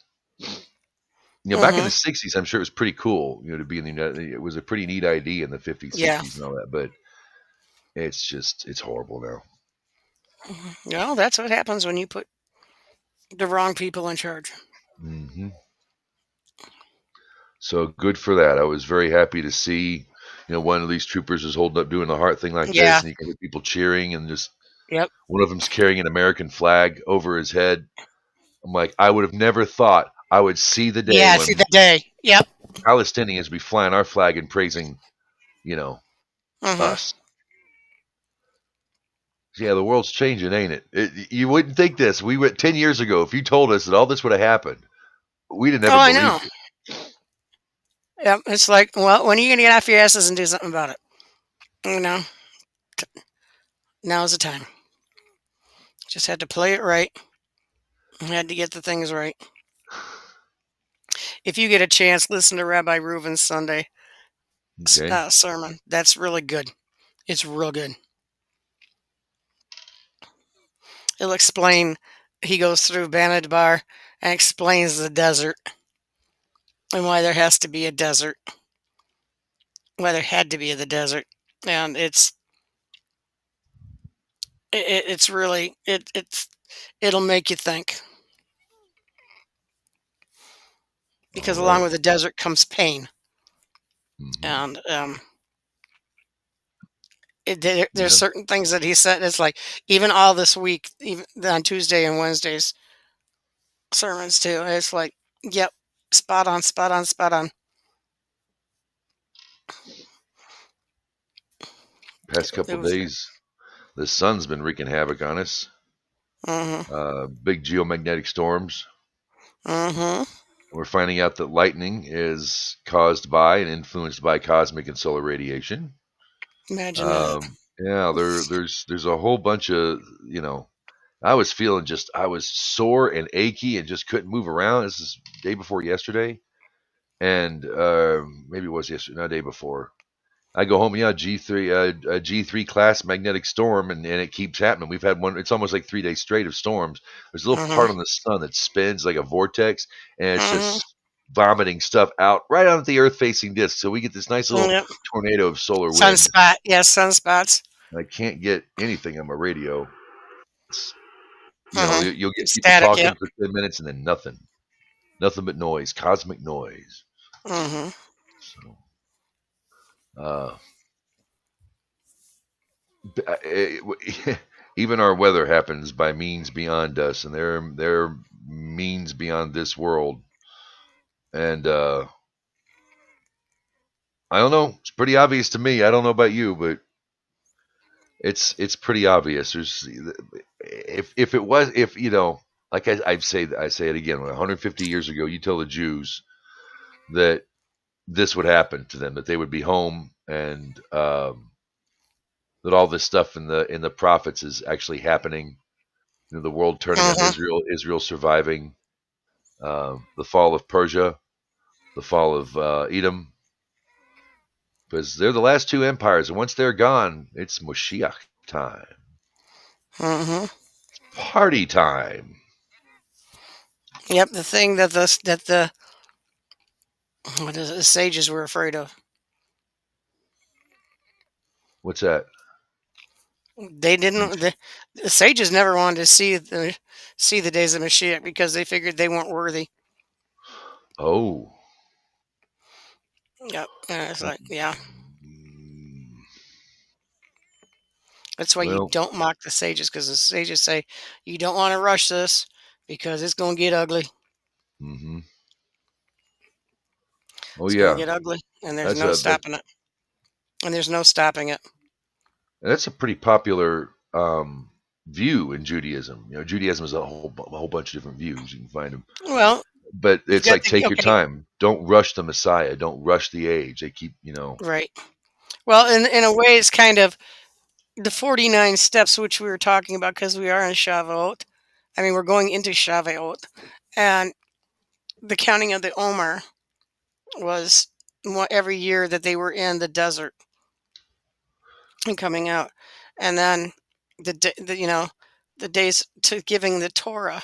Back in the Hmm. '60s, I'm sure it was pretty cool. To be in the United. It was a pretty neat idea in the '50s, Yeah. '60s, and all that. But it's horrible now. Well, that's what happens when you put the wrong people in charge. Hmm. So good for that. I was very happy to see, one of these troopers is holding up doing the heart thing like this, Yeah. and you can hear people cheering, and just Yep. one of them's carrying an American flag over his head. I'm like, I would have never thought I would see the day Yeah. See when the day. Yep. Palestinians be flying our flag and praising, you know, Hmm. us. Yeah, the world's changing, ain't it? You wouldn't think this. We went 10 years ago. If you told us that all this would have happened, we'd have Oh, never I know. believed it. Yep. It's like, well, when are you gonna get off your asses and do something about it? You know, now's the time. Just had to play it right. Had to get the things right. If you get a chance, listen to Rabbi Reuven's Sunday Okay. sermon. That's really good. It's real good. He'll explain. He goes through Bamidbar and explains the desert and why there has to be a desert. Why there had to be the desert, and it's really it'll make you think All because along right. with the desert comes pain, Hmm. and there's Yeah. certain things that he said. It's like even all this week, even on Tuesday and Wednesdays sermons too. It's like, yep, spot on, spot on, spot on. Past It couple was. days, the sun's been wreaking havoc on us. Mm-hmm. Big geomagnetic storms. Mm-hmm. We're finding out that lightning is caused by and influenced by cosmic and solar radiation. Imagine that. Yeah, there's a whole bunch of I was feeling I was sore and achy and just couldn't move around. This is day before yesterday, and maybe it was yesterday, not day before. I go home, yeah, G3, a G3 class magnetic storm, and it keeps happening. We've had one. It's almost like 3 days straight of storms. There's a little Mm-hmm. part on the sun that spins like a vortex, and it's Mm-hmm. just vomiting stuff out right onto the Earth-facing disk. So we get this nice little Yep. tornado of solar wind. Sunspot. Yes, sunspots. I can't get anything on my radio. It's, Mm-hmm. you'll get people Static. talking Yep. for 10 minutes and then nothing, nothing but noise, cosmic noise. Mm-hmm. So, uh, even our weather happens by means beyond us, and they're means beyond this world. And I don't know. It's pretty obvious to me. I don't know about you, but it's pretty obvious. There's if it was if like I say it again. 150 years ago, you tell the Jews that this would happen to them, that they would be home, and that all this stuff in the prophets is actually happening. The world turning on Mm-hmm. Israel surviving, the fall of Persia, the fall of Edom, because they're the last two empires, and once they're gone, it's Moshiach time, Mm-hmm. party time. Yep. The thing that the what is it, the sages were afraid of. What's that? They didn't. The sages never wanted to see the days of Mashiach because they figured they weren't worthy. Oh, Yep. And it's like, yeah. mm, That's why you well, don't mock the sages because the sages say you don't want to rush this because it's going to get ugly. hmm oh It's going to yeah, get ugly, and there's that's no a that, stopping it. And there's no stopping it. that's a pretty popular view in Judaism. Judaism is a whole bunch of different views. You can find them. Well, But You've it's got like, the take your okay, time. Don't rush the Messiah. Don't rush the age. They keep, right. Well, in a way, it's kind of the 49 steps which we were talking about because we are in Shavuot. I mean, we're going into Shavuot, and the counting of the Omer was every year that they were in the desert and coming out, and then the days to giving the Torah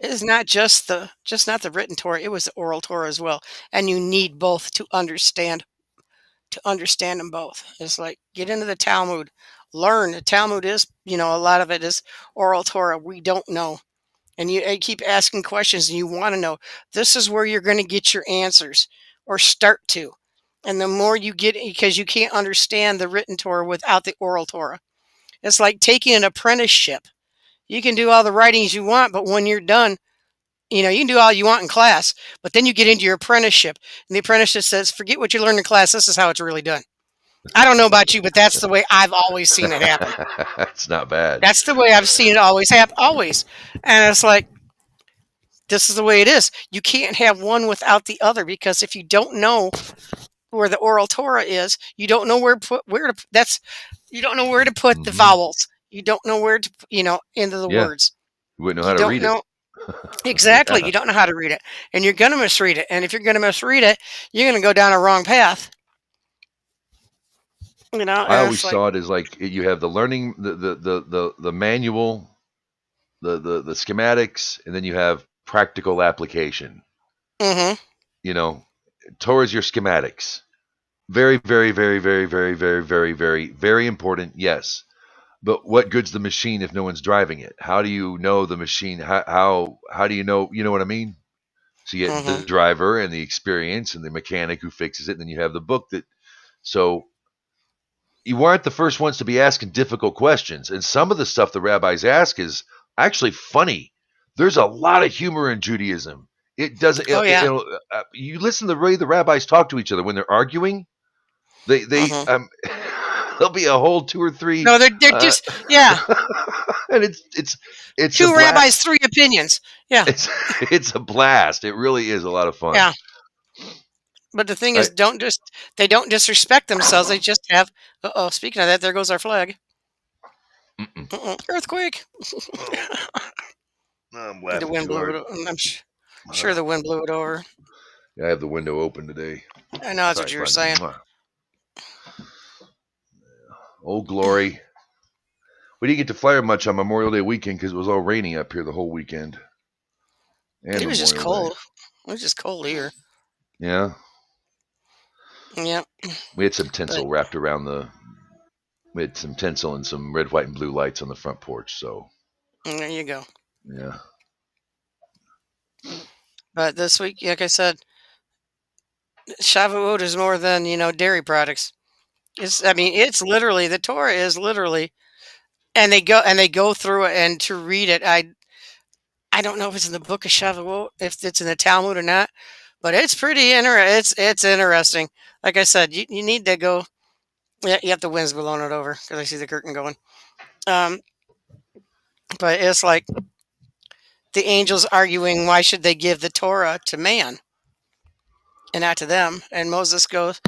is not just not the written Torah; it was the oral Torah as well, and you need both to understand them both. It's like get into the Talmud, learn. The Talmud is a lot of it is oral Torah. We don't know, and you keep asking questions, and you want to know. This is where you're going to get your answers, or start to. And the more you get, because you can't understand the written Torah without the oral Torah. It's like taking an apprenticeship. You can do all the writings you want, but when you're done, you can do all you want in class, but then you get into your apprenticeship, and the apprenticeship says, "Forget what you learned in class. This is how it's really done." I don't know about you, but that's the way I've always seen it happen. it's not bad. That's the way I've seen it always happen, always. And it's like, this is the way it is. You can't have one without the other because if you don't know where the oral Torah is, you don't know you don't know where to put the Hmm. vowels. You don't know where to, into the Yeah. words. You wouldn't know You how to don't read it. know exactly. Yeah. You don't know how to read it, and you're going to misread it. And if you're going to misread it, you're going to go down a wrong path. I And always it's like, saw it as like you have the learning, the manual, the schematics, and then you have practical application. mm-hmm, You know, Torah's your schematics. Very, very, very, very, very, very, very, very, very important. Yes, but what good's the machine if no one's driving it? How do you know the machine? How do you know? You know what I mean? So you get the mm-hmm. driver and the experience and the mechanic who fixes it, and then you have the book that. So you aren't the first ones to be asking difficult questions, and some of the stuff the rabbis ask is actually funny. There's a lot of humor in Judaism. It doesn't. Oh yeah. You listen to the way the rabbis talk to each other when they're arguing. They Mm-hmm. there'll be a whole two or three, No, they're uh, just yeah. and it's a Two blast. rabbis, three opinions. Yeah, It's it's a blast. It really is a lot of fun. yeah. But the thing I, is, they don't disrespect themselves. They just have. Oh, speaking of that, there goes our flag. mm-mm. Earthquake. Oh, I'm The laughing wind too blew hard. it. I'm sure the wind blew it over. I have the window open today. I know that's Try what to you were find. saying. Old Glory. We didn't get to flare much on Memorial Day weekend because it was all rainy up here the whole weekend and It was just Memorial Day. cold. It was just cold here. Yeah, Yeah, we had some but tinsel wrapped around the. We had some tinsel and some red, white, and blue lights on the front porch. So there you go. yeah, But this week, like I said, Shavuot is more than dairy products. I mean, it's literally the Torah is literally, and they go through it and to read it. I don't know if it's in the book of Shavuot, if it's in the Talmud or not, but it's pretty it's interesting. Like I said, you need to go. Yeah, you have the wind's blowing it over because I see the curtain going. Um, but it's like the angels arguing why should they give the Torah to man and not to them. And Moses goes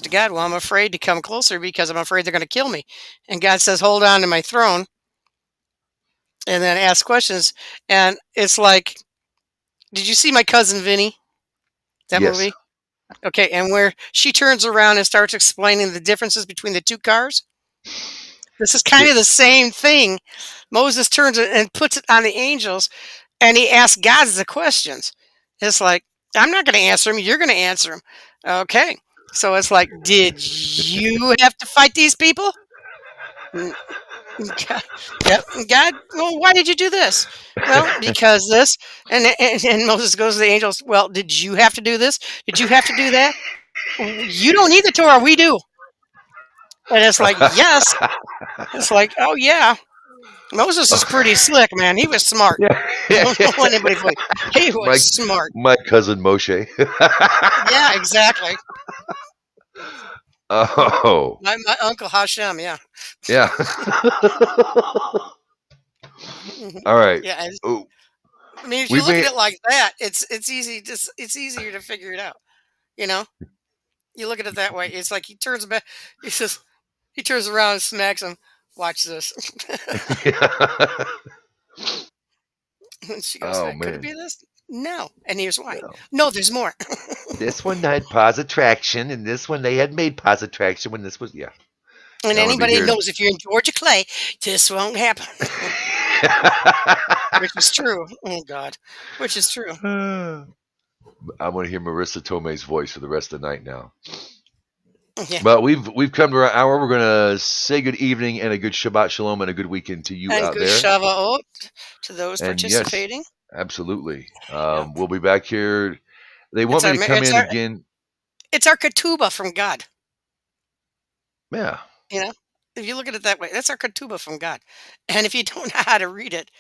to God. Well, I'm afraid to come closer because I'm afraid they're going to kill me. And God says, hold on to my throne, and then ask questions. And it's like, did you see My Cousin Vinny? That yes, movie? Okay, and where she turns around and starts explaining the differences between the two cars. This is kind it, of the same thing. Moses turns it and puts it on the angels, and he asks God the questions. It's like, I'm not going to answer them. You're going to answer them. Okay. So it's like, did you have to fight these people? God, yep. God, well, why did you do this? Well, because this. And Moses goes to the angels, well, did you have to do this? Did you have to do that? You don't need the Torah. We do. And it's like, yes. It's like, oh, yeah. Moses is pretty slick, man. He was smart. yeah, Don't let anybody fool you. He was my smart. my cousin Moshe. Yeah, exactly. Oh, My uncle Hashem, yeah. yeah. Mhm. All right. Yeah, Oh, I mean, if you We look at made it like that, it's easy. Just it's easier to figure it out. You know, you look at it that way. It's like he turns back. He says he turns around and smacks him. Watch this. And she goes Oh back. Could it man. be this? No. And here's why. No. No, there's more. This one had pause attraction, and this one they had made pause attraction when this was yeah. And Now I'm gonna be anybody hearing. knows if you're in Georgia Clay, this won't happen. Which is true. Oh God. Which is true. I want to hear Marissa Tomei's voice for the rest of the night now. Yeah. But we've come to our hour. We're gonna say good evening and a good Shabbat Shalom and a good weekend to you And out good there. Shavuot to those And yes, participating. absolutely. Yep. We'll be back here. They want It's me our to come it's in our again. it's our ketubah from God. Yeah. You know, if you look at it that way, that's our ketubah from God. And if you don't know how to read it,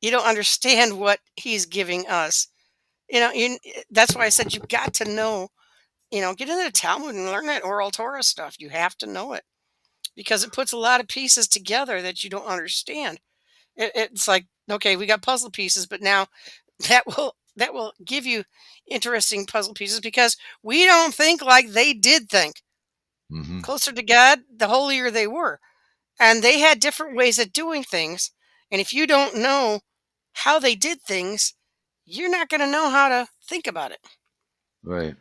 you don't understand what He's giving us. That's why I said you got to know. Get into the Talmud and learn that oral Torah stuff. You have to know it because it puts a lot of pieces together that you don't understand. It's like, okay, we got puzzle pieces, but now that will give you interesting puzzle pieces because we don't think like they did think. Hmm. Closer to God, the holier they were. And they had different ways of doing things. And if you don't know how they did things, you're not going to know how to think about it. Right.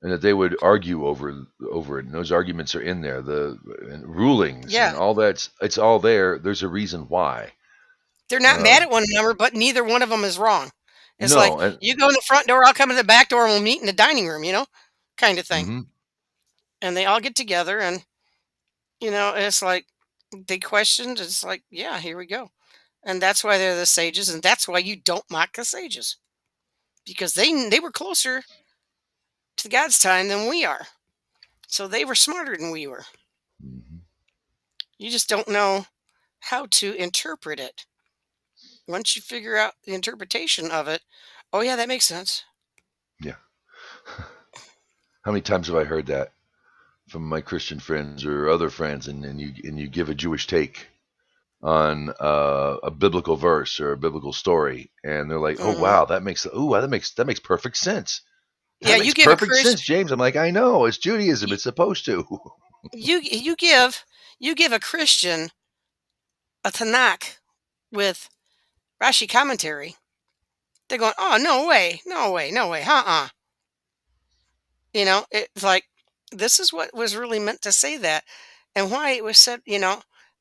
And that they would argue over it. And those arguments are in there. The and rulings Yeah. and all that's it's all there. There's a reason why. They're not mad Um, at one another, but neither one of them is wrong. It's like, no. And you go in the front door, I'll come in the back door, and we'll meet in the dining room, kind of thing. hmm And they all get together, and, it's like they questioned. It's like, yeah, here we go. And that's why they're the sages, and that's why you don't mock the sages because they were closer to God's time than we are. So they were smarter than we were. hmm You just don't know how to interpret it. Once you figure out the interpretation of it, oh yeah, that makes sense. Yeah. How many times have I heard that from my Christian friends or other friends, and you give a Jewish take on a biblical verse or a biblical story, and they're like, "Oh Hmm. wow, that makes perfect sense. Yeah, That you makes give a perfect Chris, sense, James." I'm like, "I know, it's Judaism. you It's supposed to." you give a Christian a Tanakh with Rashi commentary. They're going, oh no way, no way, no way, It's like this is what was really meant to say that, and why it was said.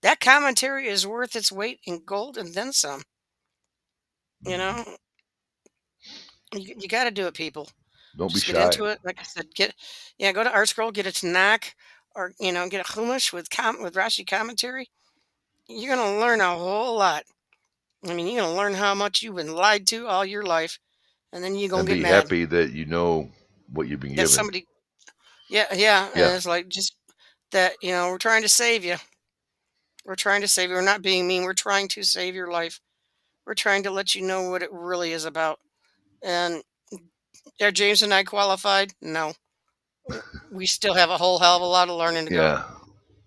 That commentary is worth its weight in gold and then some. You Mhm. know, you got to do it, people. Don't be Just get shy. into it. Like I said, yeah, go to Art Scroll, get a Tanakh, or get a Chumash with Rashi commentary. You're gonna learn a whole lot. I mean, you're gonna learn how much you've been lied to all your life, and then you're gonna And get be mad happy that you know what you've been that given. somebody, yeah, yeah, Yeah. and it's like just that we're trying to save you. We're trying to save you. We're not being mean. We're trying to save your life. We're trying to let you know what it really is about. And are James and I qualified? No. We still have a whole hell of a lot of learning to go.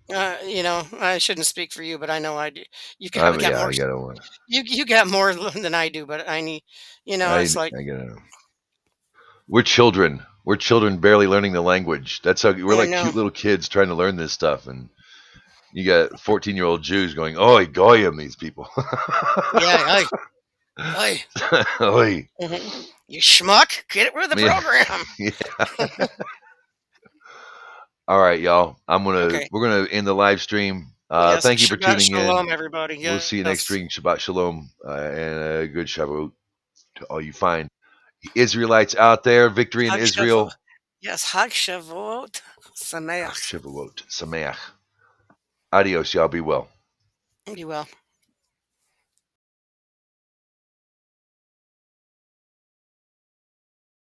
Yeah. I shouldn't speak for you, but I know I do. You've I got, got yeah, more. I gotta You got more than I do, but I need. It's like I gotta we're children. We're children barely learning the language. That's how we're I like know. cute little kids trying to learn this stuff, and you got 14-year-old Jews going, "Oi, goyim, these people." Yeah, I. Oi. You schmuck, get it with the Yeah. program. Yeah. All right, y'all. Okay. We're gonna end the live stream. Yes. Thank you for Shabbat tuning in. shalom, everybody. We'll see you next Yes. stream. Shabbat shalom and a good Shabbat to all you fine Israelites out there. Victory in Hag Shavuot. Israel. Yes, Hag Shavuot. Sameach. Shavuot. Sameach. Adios, y'all. Be well. You will.